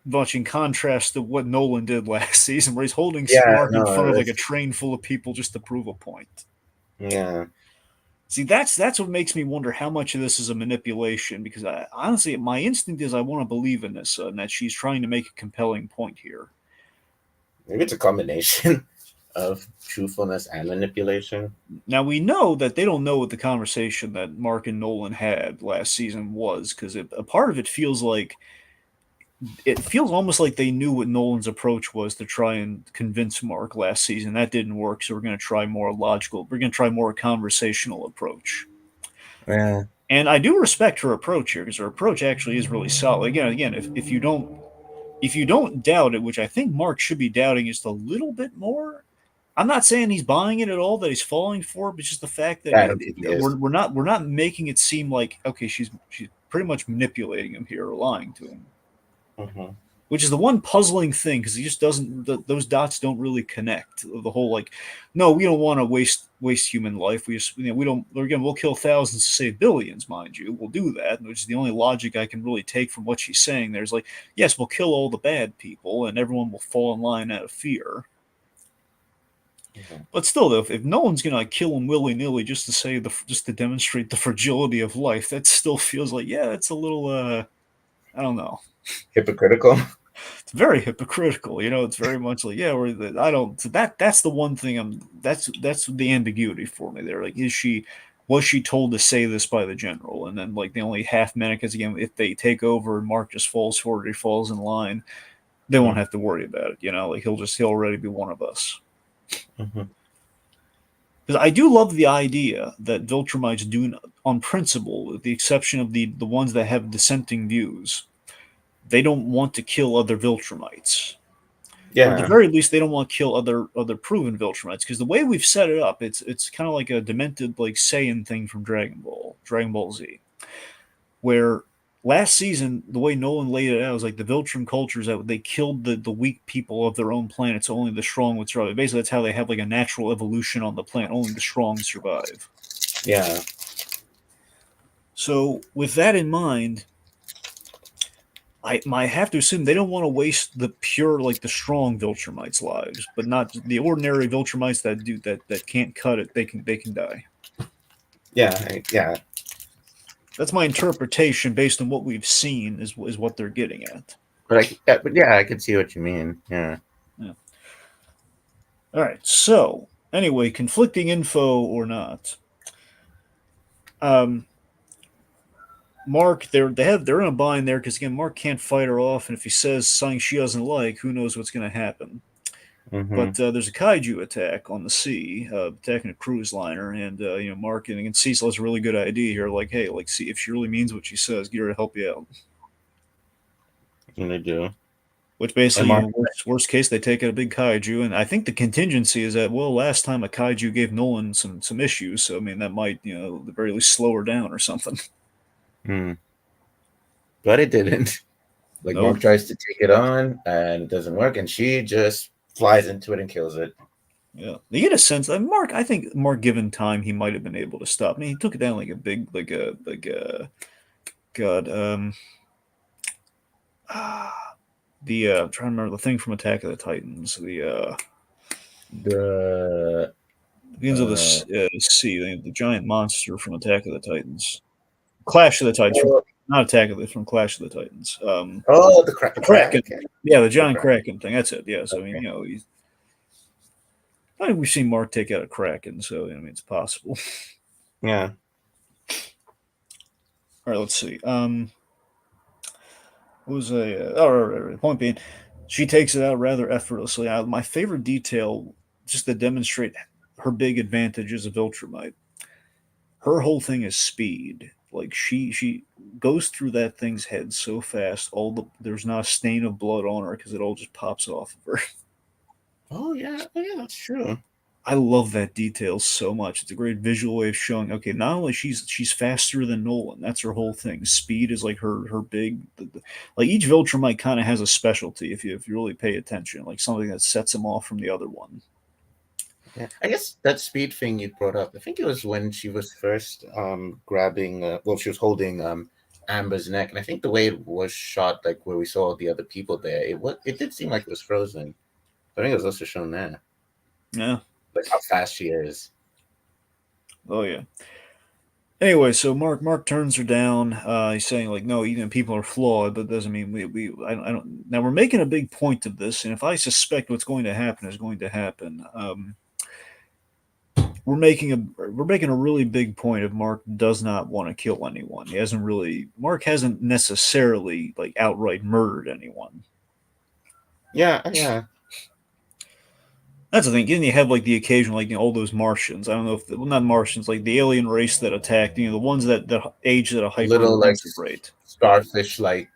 much in contrast to what Nolan did last season, where he's holding yeah, Mark in front no, of like a that's train full of people just to prove a point. yeah. See, that's what makes me wonder how much of this is a manipulation. Because honestly, my instinct is I want to believe in this, and that she's trying to make a compelling point here. Maybe it's a combination of truthfulness and manipulation. Now we know that they don't know what the conversation that Mark and Nolan had last season was, because a part of it feels almost like they knew what Nolan's approach was to try and convince Mark last season. That didn't work, so we're going to try more logical. We're going to try more conversational approach. Yeah, And I do respect her approach here because her approach actually is really solid. Again, if you don't doubt it, which I think Mark should be doubting just a little bit more. I'm not saying he's buying it at all, that he's falling for it, but just the fact that I don't think he is. we're not making it seem like okay, she's pretty much manipulating him here or lying to him, Hmm. which is the one puzzling thing because he just doesn't those dots don't really connect. The whole like, no, we don't want to waste human life. We just we don't again we'll kill thousands to save billions, mind you. We'll do that, which is the only logic I can really take from what she's saying. There's like, yes, we'll kill all the bad people and everyone will fall in line out of fear. Hmm. But still, though, if no one's gonna like, kill him willy nilly just to say just to demonstrate the fragility of life, that still feels like it's a little I don't know. Hypocritical. It's very hypocritical. It's very much like I don't. So that's the one thing that's the ambiguity for me there. Like, was she told to say this by the general, and then like the only half minute because again, if they take over and Mark just falls for it, he falls in line, they won't have to worry about it. Like he'll already be one of us. Mm-hmm. Because I do love the idea that Viltrumites do, on principle, with the exception of the ones that have dissenting views, they don't want to kill other Viltrumites. Or at the Yeah, very least, they don't want to kill other proven Viltrumites. Because the way we've set it up, it's kind of like a demented like Saiyan thing from Dragon Ball Z, where last season the way Nolan laid it out was like the Viltrum cultures that they killed the weak people of their own planet, so only the strong would survive. Basically, that's how they have like a natural evolution on the planet. Only the strong survive. yeah, So with that in mind, I have to assume they don't want to waste the pure, like the strong Viltrumites' lives, but not the ordinary Viltrumites that can't cut it. They can die. yeah. That's my interpretation based on what we've seen is what they're getting at. But yeah, I can see what you mean. Yeah. Yeah. All right. So anyway, conflicting info or not, um, Mark they're in a bind there because again Mark can't fight her off, and if he says something she doesn't like, who knows what's going to happen. Hmm. But there's a kaiju attack on the sea, attacking a cruise liner, and Mark and Cecil has a really good idea here. Like, hey, like, see if she really means what she says, get her to help you out. And they do. Which And basically, Mark, worst case, they take out a big kaiju, and I think the contingency is that last time a kaiju gave Nolan some issues, so I mean that might at the very least slow her down or something. hmm. But it didn't. Like Mark Nope. tries to take it on and it doesn't work, and she just flies into it and kills it. Yeah, you get a sense that Mark. I think Mark, given time, he might have been able to stop. I mean, he took it down like a big, like a God. I'm trying to remember the thing from Attack of the Titans. The Begins with uh, the sea, the giant monster from Attack of the Titans. Clash of the Titans from oh, not Attack of the from Clash of the Titans. the The Kraken. crack, Yeah, the the giant crack. Kraken thing. That's it. Yeah. So I mean, Okay. I think we've seen Mark take out a Kraken, so I mean it's possible. Yeah. All right, let's see. What was a point being, she takes it out rather effortlessly. My favorite detail, just to demonstrate her big advantages of Viltrumite, her whole thing is speed. Like she goes through that thing's head so fast. There's not a stain of blood on her because it all just pops off of her. Oh yeah. Oh yeah. That's true. I love that detail so much. It's a great visual way of showing. Okay, not only she's faster than Nolan. That's her whole thing. Speed is like her big. Like each Viltrumite kind of has a specialty if you really pay attention. Like something that sets him off from the other one. Yeah, I guess that speed thing you brought up. I think it was when she was first grabbing. Well, she was holding Amber's neck, and I think the way it was shot, like where we saw the other people there, it did seem like it was frozen. I think it was also shown there, Yeah. like how fast she is. Oh yeah. Anyway, so Mark turns her down. He's saying like, no, even people are flawed, but doesn't mean we I don't. Now we're making a big point of this, and if I suspect what's going to happen is going to happen, we're making a really big point of Mark does not want to kill anyone. Mark hasn't necessarily like outright murdered anyone. Yeah, yeah. That's the thing. Then you have like the occasion, like all those Martians. I don't know if well, not Martians, like the alien race that attacked. The ones that age at a hyper Little like intensive rate. starfish like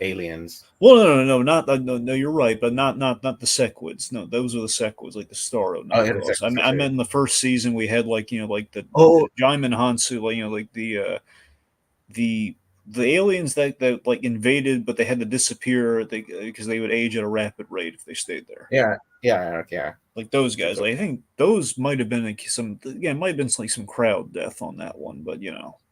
aliens. Well, no, not no. You're right, but not the Sequids. No, those are the Sequids, like the Starro Oh, yeah, knockoffs. exactly. I meant in the first season we had like like the Oh, Jaimin Hansu, like like the the aliens that like invaded, but they had to disappear because they would age at a rapid rate if they stayed there. yeah, yeah, yeah. Like those That's guys, what like, I think those might have been like some again might have been like some crowd death on that one, but mm,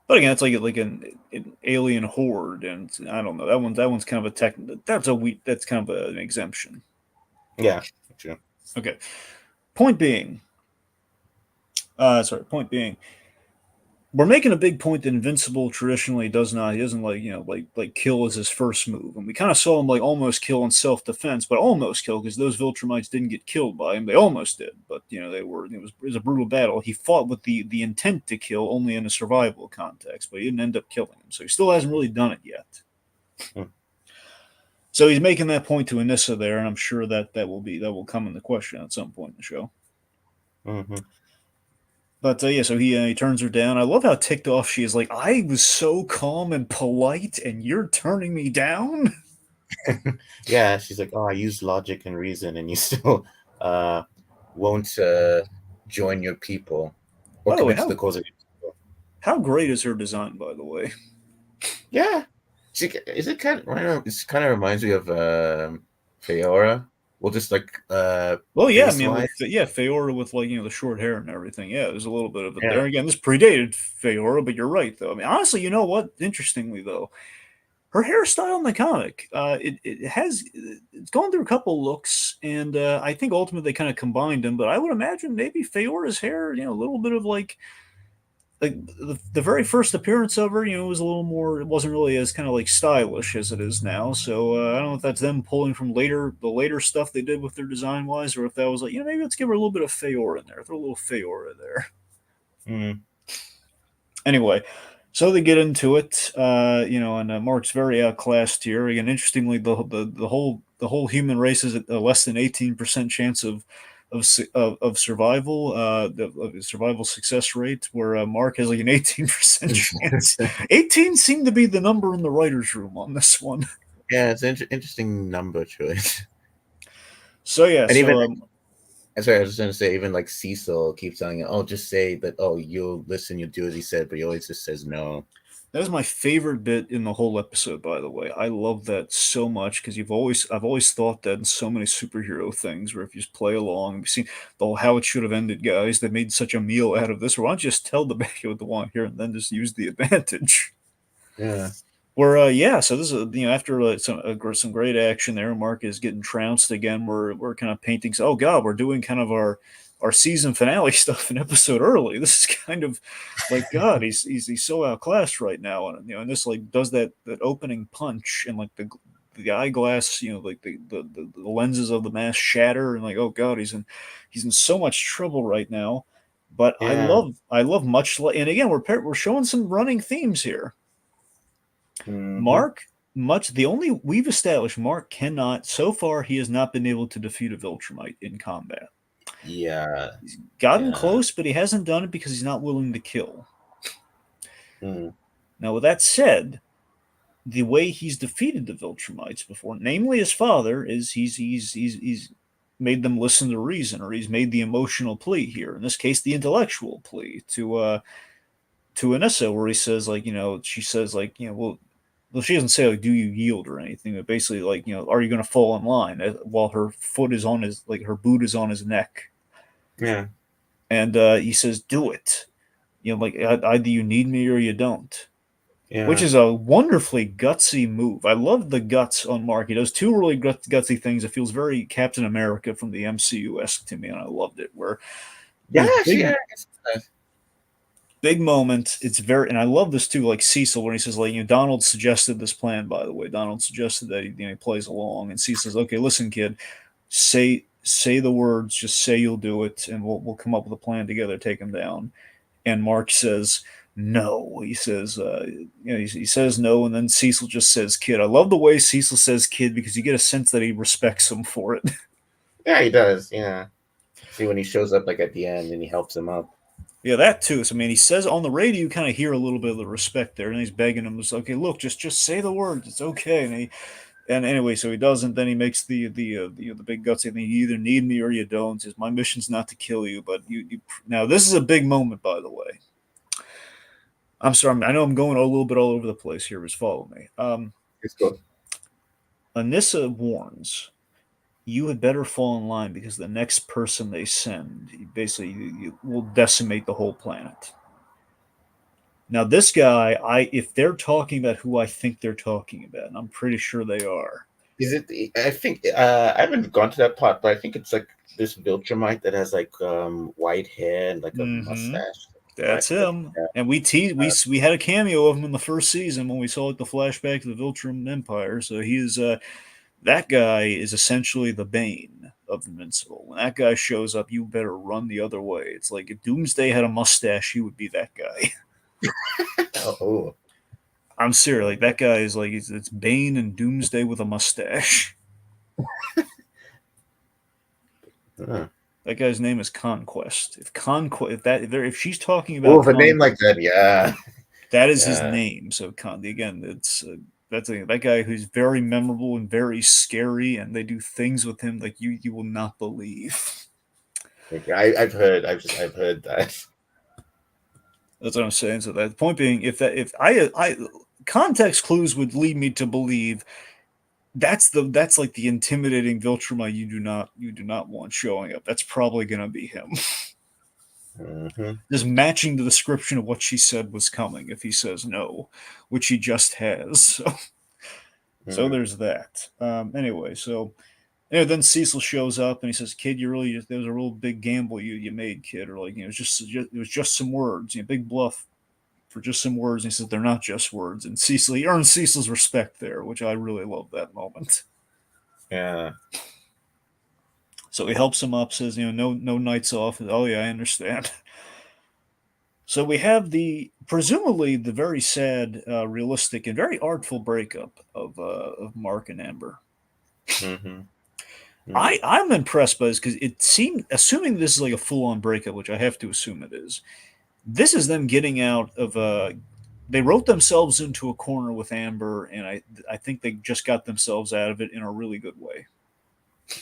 But again, it's like an alien horde, and I don't know that one's kind of a tech. That's kind of an exemption. yeah, true. Okay. Point being, Point being, we're making a big point that Invincible traditionally does not. He doesn't like kill as his first move, and we kind of saw him like almost kill in self defense, but almost kill because those Viltrumites didn't get killed by him. They almost did, but they were. It was a brutal battle. He fought with the intent to kill only in a survival context, but he didn't end up killing him. So he still hasn't really done it yet. Mm, So he's making that point to Anissa there, and I'm sure that will come into question at some point in the show. mm-hmm. But yeah, so he turns her down. I love how ticked off she is. Like, I was so calm and polite, and you're turning me down. Yeah, she's like, oh, I use logic and reason, and you still uh, won't join your people or By the way, commit to how the cause of your people. how great is her design? By the way, Yeah, is it kind of right now? It kind of reminds me of Feora. Well, just like well, yeah, I face mean, with wise. yeah, Feora with like the short hair and everything. Yeah, there's a little bit of it Yeah, there. Again, this predated Feora, but you're right though. I mean, honestly, you know what? Interestingly though, her hairstyle in the comic, it's gone through a couple looks, and I think ultimately they kind of combined them. But I would imagine maybe Feora's hair, a little bit of like the very first appearance of her, was a little more. It wasn't really as kind of like stylish as it is now. So I don't know if that's them pulling from the later stuff they did with their design wise, or if that was like maybe let's give her a little bit of Feora in there, throw a little Feora there. mm, Anyway, so they get into it, and Mark's very outclassed here. Again, interestingly, the whole human race is at a less than 18% chance of survival, of survival success rate, where Mark has like an 18% chance. 18 seemed to be the number in the writers' room on this one. yeah, it's an interesting number choice. So yeah, And even so sorry, I was just gonna say, even like Cecil keeps telling you, "Oh, just say that. Oh, you'll listen, you'll do as he said," but he always just says no. that is my favorite bit in the whole episode, by the way. I love that so much because I've always thought that in so many superhero things where if you just play along, you've seen the whole how it should have ended, guys. They made such a meal out of this. Why don't you just tell the bad guy what they want here and then just use the advantage? Yeah, Where yeah, so this is after some great action there, Mark is getting trounced again. We're kind of painting. Oh God, we're doing kind of our season finale stuff an episode early. This is kind of like God, he's so outclassed right now, and this like does that opening punch and like the eyeglass, like the lenses of the mask shatter, and like oh God, he's in so much trouble right now. But yeah. I love much like, and again we're showing some running themes here. Hmm. Mark, the only we've established Mark cannot so far he has not been able to defeat a Viltrumite in combat. Yeah, He's gotten yeah. close, but he hasn't done it because he's not willing to kill. Mm, Now, with that said, the way he's defeated the Viltrumites before, namely his father, is he's made them listen to reason, or he's made the emotional plea here. In this case, the intellectual plea to Anissa, where he says like, she says like, well, she doesn't say like, do you yield or anything, but basically like, are you going to fall in line, while her foot is on his, like her boot is on his neck, Yeah. and he says, do it. Like either you need me or you don't, which Yeah. is a wonderfully gutsy move. I love the guts on Mark. He does two really gutsy things. It feels very Captain America from the MCU esque to me, and I loved it. Where Yeah. those Yeah. big moment. It's very, and I love this too. Like Cecil, when he says, like, Donald suggested this plan. By the way, Donald suggested that he plays along, and Cecil says, "Okay, listen, kid, say the words. Just say you'll do it, and we'll come up with a plan together. Take him down." And Mark says no. He says, he says no, and then Cecil just says kid. I love the way Cecil says kid, because you get a sense that he respects him for it. Yeah, he does. Yeah. See when he shows up like at the end and he helps him up. Yeah, that too. So I mean, he says on the radio, you kind of hear a little bit of the respect there, and he's begging him, "Okay, look, just say the words. It's okay." And anyway, so he doesn't. Then he makes the big gutsy thing. You either need me or you don't. Says, my mission's not to kill you, but you. Now this is a big moment, by the way. I'm sorry. I know I'm going a little bit all over the place here. Just follow me. It's good. Anissa warns, you had better fall in line, because the next person they send, basically, you will decimate the whole planet. Now, this guy, if they're talking about who I think they're talking about, and I'm pretty sure they are. Is it? I think I haven't gone to that part, but I think it's like this Viltrumite that has like white hair and like a Mm-hmm. mustache. That's him. Yeah. And we had a cameo of him in the first season when we saw like the flashback to the Viltrum Empire. So he's that guy is essentially the Bane of Invincible. When that guy shows up, you better run the other way. It's like if Doomsday had a mustache, he would be that guy. Oh. I'm serious. Like that guy is like it's Bane and Doomsday with a mustache. Huh. That guy's name is Conquest. If she's talking Oh, about with a name like Conquest, that, yeah. that is his Yeah. name. So again, it's that guy who's very memorable and very scary, and they do things with him like you will not believe. Okay. I've heard that. That's what I'm saying. So that point being, if I context clues would lead me to believe that's like the intimidating Viltruma you do not want showing up. That's probably gonna be him. Mm-hmm. Just matching the description of what she said was coming if he says no, which he just has. So Mm. there's that. Anyway, so then Cecil shows up and he says, "Kid, there was a real big gamble you made, kid, or like it was just some words, big bluff for just some words." And he says, "They're not just words." And he earns Cecil's respect there, which I really love that moment. Yeah. So he helps him up, says, no nights off. Oh yeah, I understand. So we have presumably the very sad, realistic, and very artful breakup of Mark and Amber. Mm-hmm. Mm. I'm impressed by this, because it seemed, assuming this is like a full on breakup, which I have to assume it is. This is them getting out of they wrote themselves into a corner with Amber, and I think they just got themselves out of it in a really good way.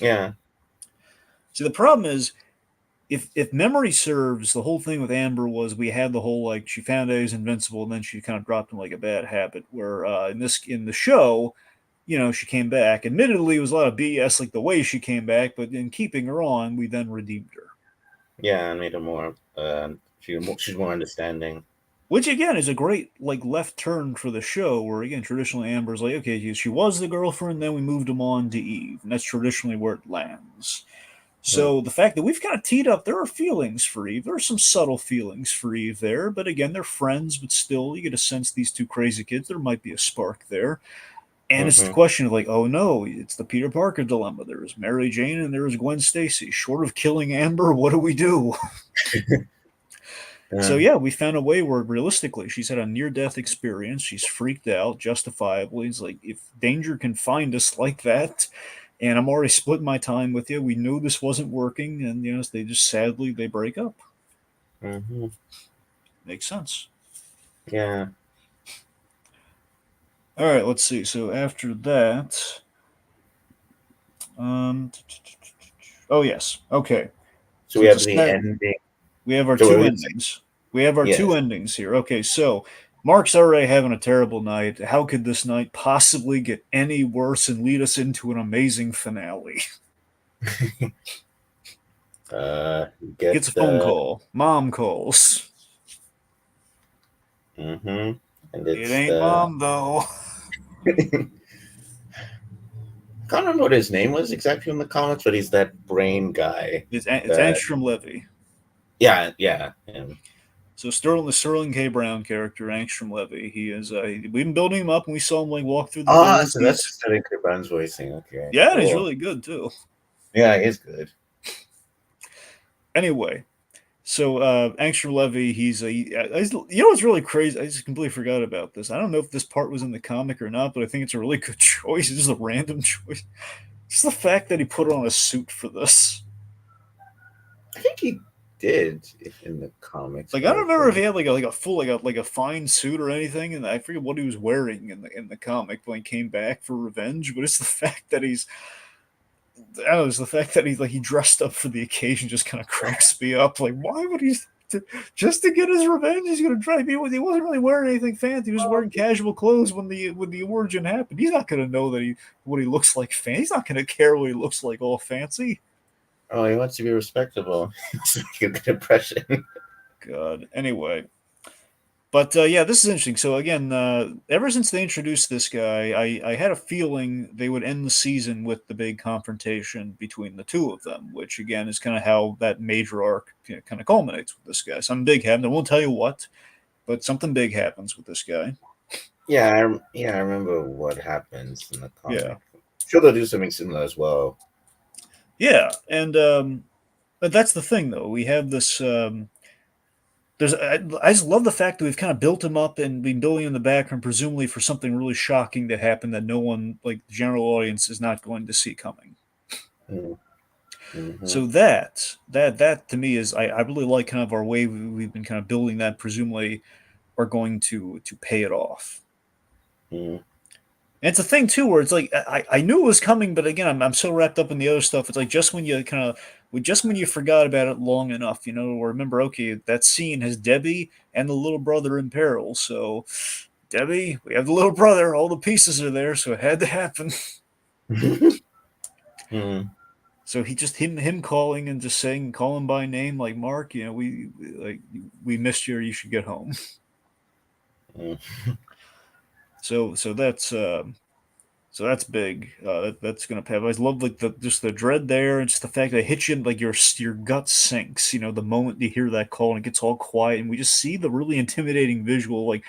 Yeah. See, the problem is, if memory serves, the whole thing with Amber was we had the whole like she found out he's invincible, and then she kind of dropped him like a bad habit. Where in the show, she came back. Admittedly, it was a lot of BS, like the way she came back, but in keeping her on, we then redeemed her. Yeah. I made her more. She's more understanding. Which again is a great like left turn for the show, where again traditionally Amber's like, okay, she was the girlfriend, then we moved him on to Eve, and that's traditionally where it lands. Mm. So the fact that we've kind of teed up, there are feelings for Eve. There are some subtle feelings for Eve there, but again, they're friends, but still, you get a sense these two crazy kids, there might be a spark there. And it's the Mm-hmm. question of like, oh no, it's the Peter Parker dilemma. There is Mary Jane and there is Gwen Stacy. Short of killing Amber, what do we do? So Yeah. yeah, we found a way where realistically she's had a near-death experience. She's freaked out, justifiably. It's like if danger can find us like that, and I'm already splitting my time with you. We knew this wasn't working, and they just sadly they break up. Mm-hmm. Makes sense. Yeah. All right, let's see. So after that, um, oh yes, okay. So So we it's a have the set. ending. We have our So what two would you say? endings. We have our two Yes. endings here. Okay, so Mark's already having a terrible night. How could this night possibly get any worse and lead us into an amazing finale? You Gets a get phone call. Mom calls. mm-hmm. And It it's ain't the mom though. can't remember what his name was exactly in the comics, but he's that brain guy. It's That Angstrom Levy. yeah, him. So Sterling, the Sterling K. Brown character, Angstrom Levy. He is. We've been building him up, and we saw him like walk through the Oh, doors. so that's He's Sterling K. Brown's voicing. Okay, yeah, and he's cool. really good too. Yeah, he's good. Anyway, so Angstrom Levy, you know what's really crazy? I just completely forgot about this. I don't know if this part was in the comic or not, but I think it's a really good choice. It's just a random choice. Just the fact that he put on a suit for this. I think he did in the comics, Like I don't but remember if he had like a full like a fine suit or anything, and I forget what he was wearing in the comic when he came back for revenge. But it's the fact that he's I don't know, it's the fact that he dressed up for the occasion just kind of cracks me up. Like why would he? Just to get his revenge, he's gonna drive me. He wasn't really wearing anything fancy. He was wearing casual clothes when the origin happened. He's not gonna know that what he looks like. He's not gonna care what he looks like all fancy. oh, he wants to be respectable. It's like a good impression. God. Anyway, but yeah, this is interesting. So again, ever since they introduced this guy, I had a feeling they would end the season with the big confrontation between the two of them, which again is kind of how that major arc kind of culminates with this guy. Something big happened. I won't tell you what, but something big happens with this guy. Yeah, I remember what happens in the Yeah, comic. Sure, they'll do something similar as well. yeah, and but that's the thing though. We have this. I just love the fact that we've kind of built him up and been building in the background, presumably for something really shocking to happen that no one, like the general audience, is not going to see coming. Mm-hmm. So that to me is I really like kind of our way we've been kind of building that. Presumably, are going to pay it off. Mm-hmm. And it's a thing too where it's like I knew it was coming, but again I'm so wrapped up in the other stuff. It's like just when you kind of just when you forgot about it long enough, or remember, okay, that scene has Debbie and the little brother in peril. So Debbie, we have the little brother. All the pieces are there, so it had to happen. Mm-hmm. So he just him calling and just saying, call him by name, like Mark. Like we missed you. Or you should get home. So that's big. That's gonna pay. I love like the just the dread there, and just the fact that it hits you like your gut sinks. The moment you hear that call and it gets all quiet, and we just see the really intimidating visual, like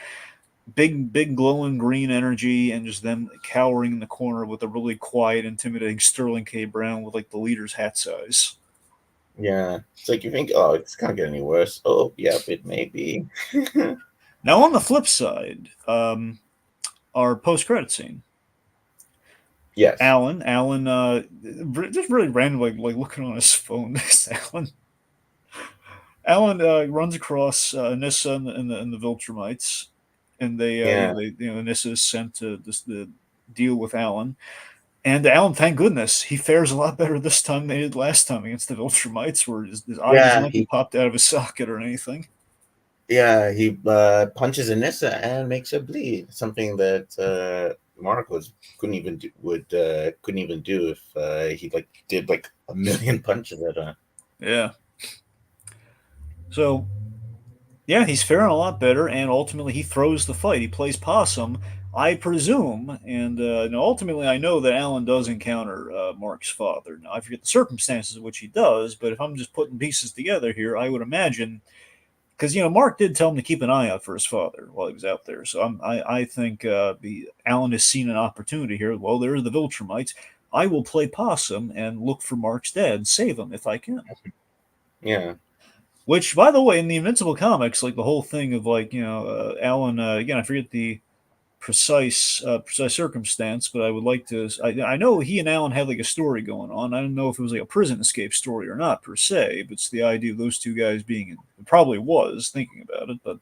big glowing green energy, and just them cowering in the corner with a really quiet, intimidating Sterling K. Brown with like the leader's hat size. Yeah, it's like you think, oh, it's can't get any worse. Oh, yep, it may be. Now on the flip side, our post credit scene. Yes. Alan, just really randomly like looking on his phone. This Alan runs across Nissa and the Viltrumites, and Yeah. Nissa is sent to the deal with Alan. And Alan, thank goodness, he fares a lot better this time than he did last time against the Viltrumites, where his eye doesn't Yeah, like get popped out of his socket or anything. he punches Anissa and makes her bleed. Something that Mark couldn't even do if he like did like a million punches at her. Yeah. So yeah, he's faring a lot better, and ultimately he throws the fight. He plays possum, I presume, and ultimately I know that Alan does encounter Mark's father. Now I forget the circumstances in which he does, but if I'm just putting pieces together here, I would imagine because Mark did tell him to keep an eye out for his father while he was out there. So I think Alan has seen an opportunity here. Well, there are the Viltrumites. I will play possum and look for Mark's dad and save him if I can. Yeah. Which, by the way, in the Invincible comics, like the whole thing of like Alan again, I forget the precise circumstance, but I would like to. I know he and Alan had like a story going on. I don't know if it was like a prison escape story or not per se, but it's the idea of those two guys being. It probably was thinking about it, but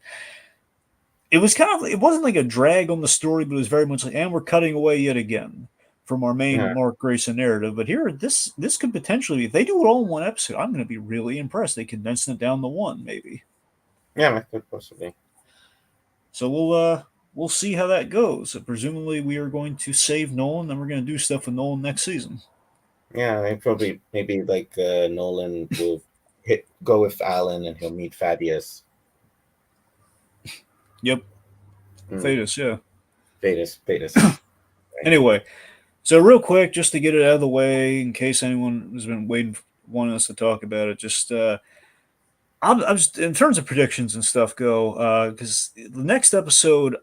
it was kind of, it wasn't like a drag on the story, but it was very much like, and we're cutting away yet again from our main Yeah, Mark Grayson narrative. But here, this could potentially, if they do it all in one episode, I'm going to be really impressed. They condensed it down to one, maybe. yeah, that could possibly. So we'll see how that goes. So presumably, we are going to save Nolan, and we're going to do stuff with Nolan next season. Yeah, I probably maybe like Nolan will go with Alan and he'll meet Fabius. Yep, Mm, Thetis, yeah. Betis. Right. Anyway, so real quick, just to get it out of the way, in case anyone has been waiting, wanting us to talk about it, just I'm just, in terms of predictions and stuff go, because the next episode,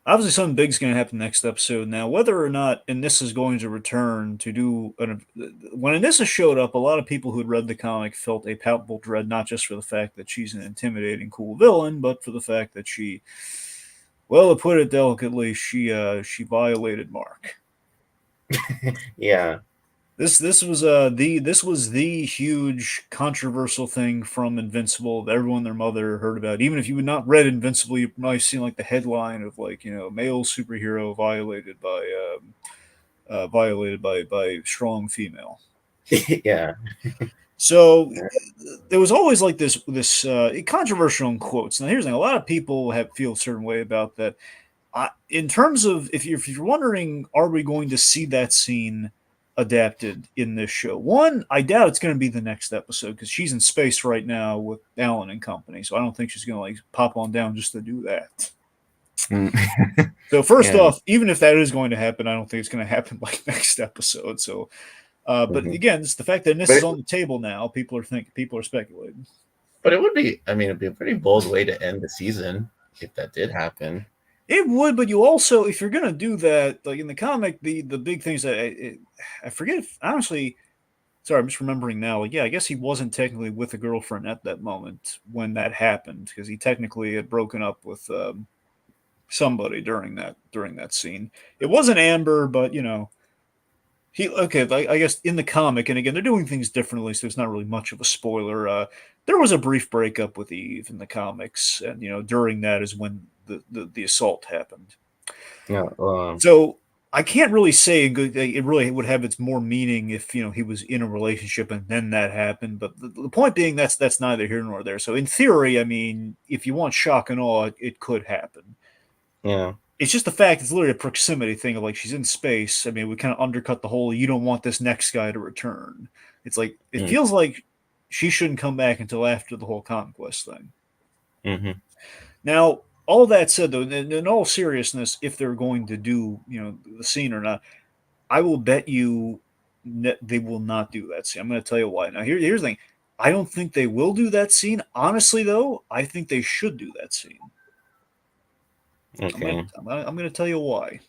obviously something big's going to happen next episode. Now, whether or not Anissa is going to return to do when Anissa showed up, a lot of people who had read the comic felt a palpable dread, not just for the fact that she's an intimidating, cool villain, but for the fact that she, well, to put it delicately, she violated Mark. Yeah. This was the huge controversial thing from Invincible that everyone and their mother heard about. Even if you had not read Invincible, you might have seen like the headline of like, male superhero violated by strong female. Yeah. So there was always like this controversial in quotes. Now here's the thing: a lot of people feel a certain way about that. In terms of if you're wondering, are we going to see that scene adapted in this show? One, I doubt it's going to be the next episode because she's in space right now with Alan and company, so I don't think she's going to like pop on down just to do that. Mm. So first Yeah. off, even if that is going to happen, I don't think it's going to happen like next episode. So, but Hmm. again, it's the fact that this But is on the table now. People are speculating. it would be. I mean, it'd be a pretty bold way to end the season if that did happen. It would, but you also, if you're gonna do that, like in the comic, the big things that I forget. If, honestly, sorry, I'm just remembering now. Like, yeah, I guess he wasn't technically with a girlfriend at that moment when that happened because he technically had broken up with somebody during that scene. It wasn't Amber, but he okay. I guess in the comic, and again, they're doing things differently, so it's not really much of a spoiler. There was a brief breakup with Eve in the comics, and during that is when the assault happened. Yeah. So I can't really say it really would have its more meaning if he was in a relationship and then that happened. But the point being that's neither here nor there. So in theory, I mean, if you want shock and awe, it could happen. Yeah. It's just the fact it's literally a proximity thing of like she's in space. I mean, we kind of undercut the whole you don't want this next guy to return. It's like it Mm. feels like she shouldn't come back until after the whole conquest thing. Hmm. Now, all that said, though, in all seriousness, if they're going to do the scene or not, I will bet you they will not do that scene. I'm going to tell you why. Now, here's the thing. I don't think they will do that scene. Honestly, though, I think they should do that scene. Okay. I'm going to tell you why.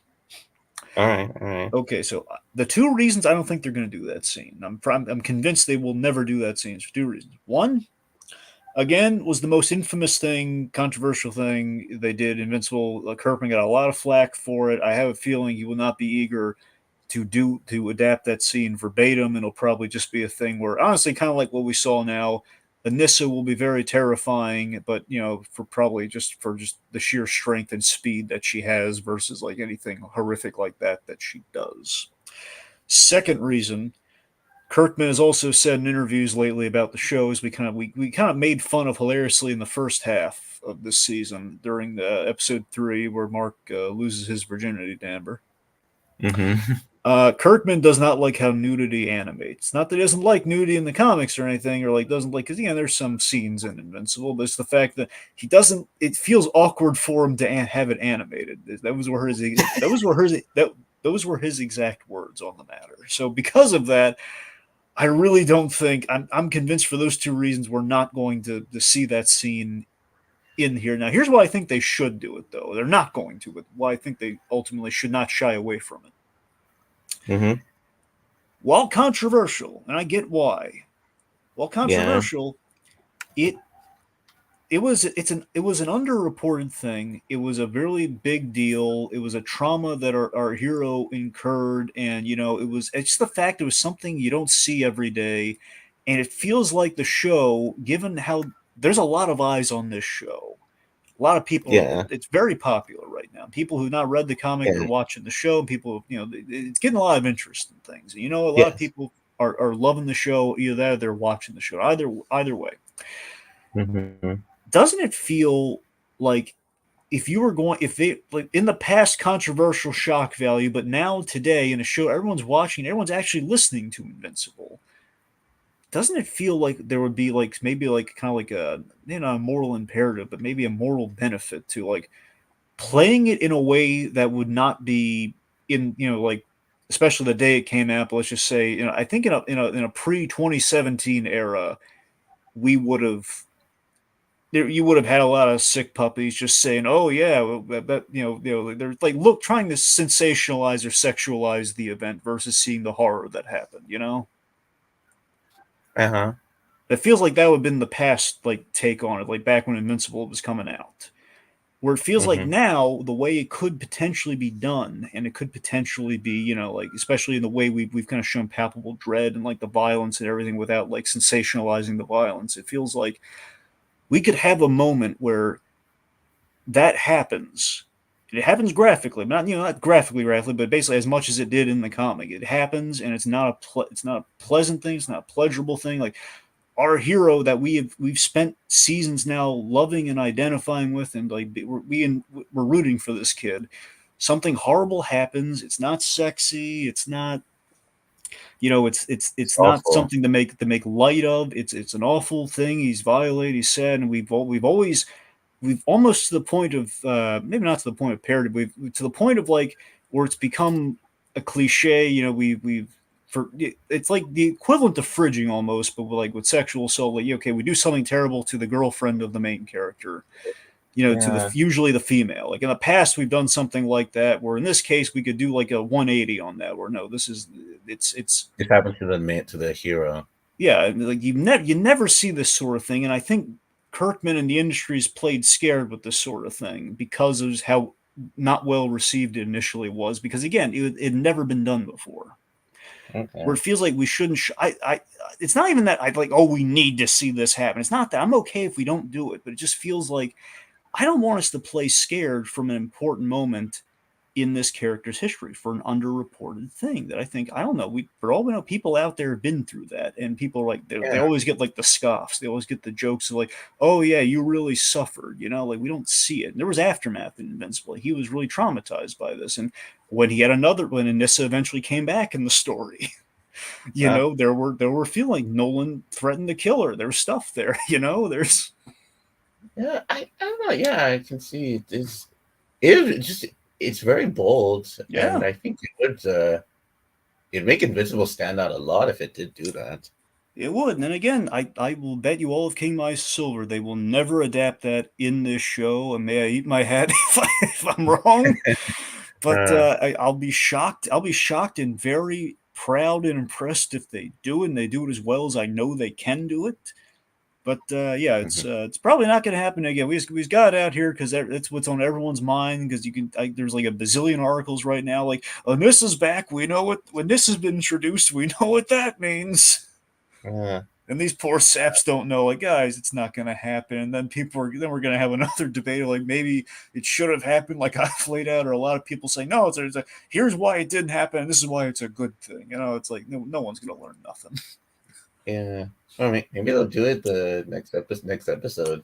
All right. All right. Okay, so the two reasons I don't think they're going to do that scene. I'm convinced they will never do that scene for two reasons. One, again, was the most infamous thing, controversial thing they did. Invincible. Kirkman got a lot of flack for it. I have a feeling he will not be eager to adapt that scene verbatim. It'll probably just be a thing where, honestly, kind of like what we saw now. Anissa will be very terrifying, but for just the sheer strength and speed that she has versus like anything horrific like that she does. Second reason, Kirkman has also said in interviews lately about the shows we kind of made fun of hilariously in the first half of this season during the episode 3 where Mark loses his virginity to Amber. Hmm. Kirkman does not like how nudity animates. Not that he doesn't like nudity in the comics or anything, or like doesn't like because there's some scenes in Invincible, but it's the fact that he doesn't. It feels awkward for him to have it animated. Those were his exact words on the matter. So because of that, I really don't think I'm convinced for those two reasons we're not going to see that scene in here. Now, here's why I think they should do it though. They're not going to, but why I think they ultimately should not shy away from it. Hmm. While controversial, and I get why. While Yeah. controversial, it it was it was an underreported thing. It was a really big deal. It was a trauma that our hero incurred, and it's just the fact it was something you don't see every day, and it feels like the show, given how there's a lot of eyes on this show. A lot of people, Yeah. it's very popular right now. People who've not read the comic are Yeah. watching the show. People, it's getting a lot of interest in things. You know, a lot of Yes. people are loving the show. Either that or they're watching the show. Either way, Hmm. doesn't it feel like if you were going, if they like in the past controversial shock value, but now today in a show everyone's watching, everyone's actually listening to Invincible. Doesn't it feel like there would be like maybe like kind of like a a moral imperative, but maybe a moral benefit to like playing it in a way that would not be in like especially the day it came out. But let's just say I think in a pre 2017 era we would have you would have had a lot of sick puppies just saying, "Oh yeah, well, they're like look trying to sensationalize or sexualize the event versus seeing the horror that happened." Uh-huh. It feels like that would have been the past like take on it, like back when Invincible was coming out. Where it feels like Hmm. now the way it could potentially be done, and it could potentially be, like especially in the way we've kind of shown palpable dread and like the violence and everything without like sensationalizing the violence. It feels like we could have a moment where that happens. It happens graphically, not graphically, but basically as much as it did in the comic. It happens, and it's not a pleasant thing. It's not a pleasurable thing. Like our hero that we've spent seasons now loving and identifying with, and like we're rooting for this kid. Something horrible happens. It's not sexy. It's not It's it's not awful. something to make light of. It's an awful thing. He's violated. He's sad, and we've almost to the point of maybe not to the point of parody, we've to the point of like where it's become a cliche. We've for it's like the equivalent to fridging almost, but with sexual assault. Like okay, we do something terrible to the girlfriend of the main character. To the Yeah. usually the female. Like in the past, we've done something like that. Where in this case, we could do like a 180 on that. Where no, this is it's This happened to the man, to the hero. yeah, like you never see this sort of thing, and I think Kirkman and the industry's played scared with this sort of thing because of how not well received it initially was. Because again, it had never been done before. Where Okay. it feels like we shouldn't. It's not even that I like. Oh, we need to see this happen. It's not that I'm okay if we don't do it, but it just feels like I don't want us to play scared from an important moment in this character's history for an underreported thing that I think I don't know. We for all we know, people out there have been through that, and people are like they Yeah. always get like the scoffs. They always get the jokes of like, "Oh yeah, you really suffered," like we don't see it. And there was aftermath in Invincible. He was really traumatized by this, and when Anissa eventually came back in the story, Uh, there were feeling Nolan threatened to kill her. There was stuff there. There's yeah. I don't know. Yeah, I can see it is. It just it's very bold, and yeah. I think it'd make Invincible stand out a lot if it did do that. It would. And then again, I will bet you all of King My Silver they will never adapt that in this show. And may I eat my hat if I'm wrong. But Uh, I'll be shocked. I'll be shocked and very proud and impressed if they do it, and they do it as well as I know they can do it. But yeah, mhm. it's probably not going to happen again. We got it out here because that's what's on everyone's mind. Because there's like a bazillion articles right now, like this is back. We know what when this has been introduced. We know what that means. Uh, And these poor saps don't know, like, guys, it's not going to happen. And then we're going to have another debate, like maybe it should have happened, like I've laid out, or a lot of people saying, no, here's why it didn't happen, and this is why it's a good thing. It's like no one's going to learn nothing. yeah. I mean, maybe they'll do it the next episode,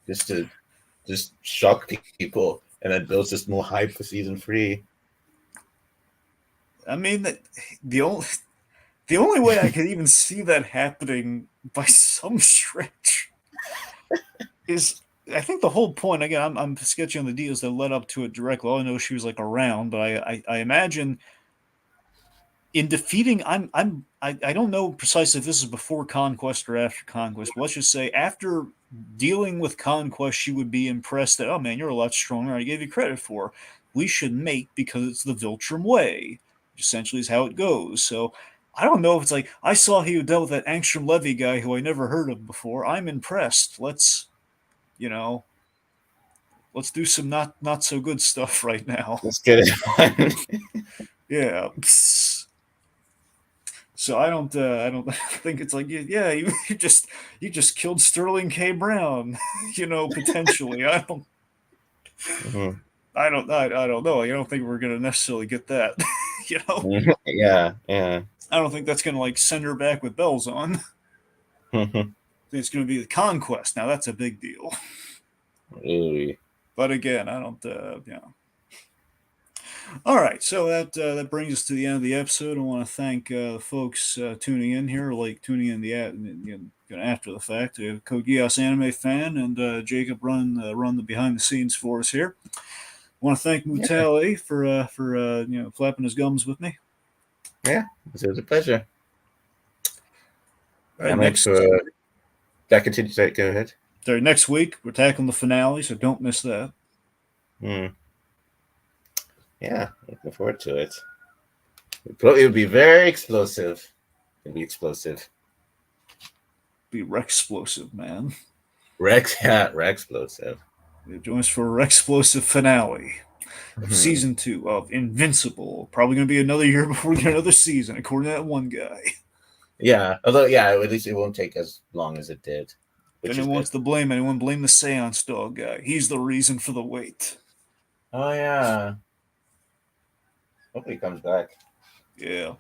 just to just shock people, and then builds just more hype for season 3. I mean, the only way I could even see that happening by some stretch is I think the whole point. Again, I'm sketching on the deals that led up to it directly. All I know she was like around, but I imagine in defeating I don't know precisely if this is before conquest or after conquest, but let's just say after dealing with conquest she would be impressed that, oh man, you're a lot stronger than I gave you credit for. We should mate because it's the Viltrum way, which essentially is how it goes. So I don't know if it's like I saw he dealt with that Angstrom Levy guy who I never heard of before. I'm impressed. You know let's do some not so good stuff right now. Let's get it. Yeah. So I don't think it's like yeah you just killed Sterling K. Brown, potentially. I don't. Mhm. I don't know. I don't think we're gonna necessarily get that. You know, Yeah, yeah. I don't think that's gonna like send her back with bells on. I think it's gonna be the conquest. Now that's a big deal. Ooh. But again, I don't. All right, so that brings us to the end of the episode. I want to thank the folks tuning in here, like tuning in after the fact. We have Kogias Anime Fan and Jacob run the behind the scenes for us here. I want to thank Yeah, Mutale for flapping his gums with me. yeah. It was a pleasure. All right, I'm in next for that. Continue. Go ahead. sorry, next week we're tackling the finale, so don't miss that. Hmm. Yeah, looking forward to it. It'll be very explosive. It'll be explosive. Be Rexplosive, man. Rex, yeah, Rex explosive. Join us for a Rexplosive finale of Mhm. season 2 of Invincible. Probably going to be another year before we get another season, according to that one guy. Yeah, although yeah, at least it won't take as long as it did, If which is anyone good. wants to blame anyone, blame the Seance Dog guy. He's the reason for the wait. Oh yeah. Hopefully he comes back. Yeah. All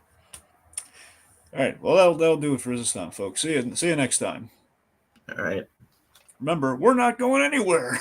right. Well, that'll do it for this time, folks. See you next time. All right. Remember, we're not going anywhere.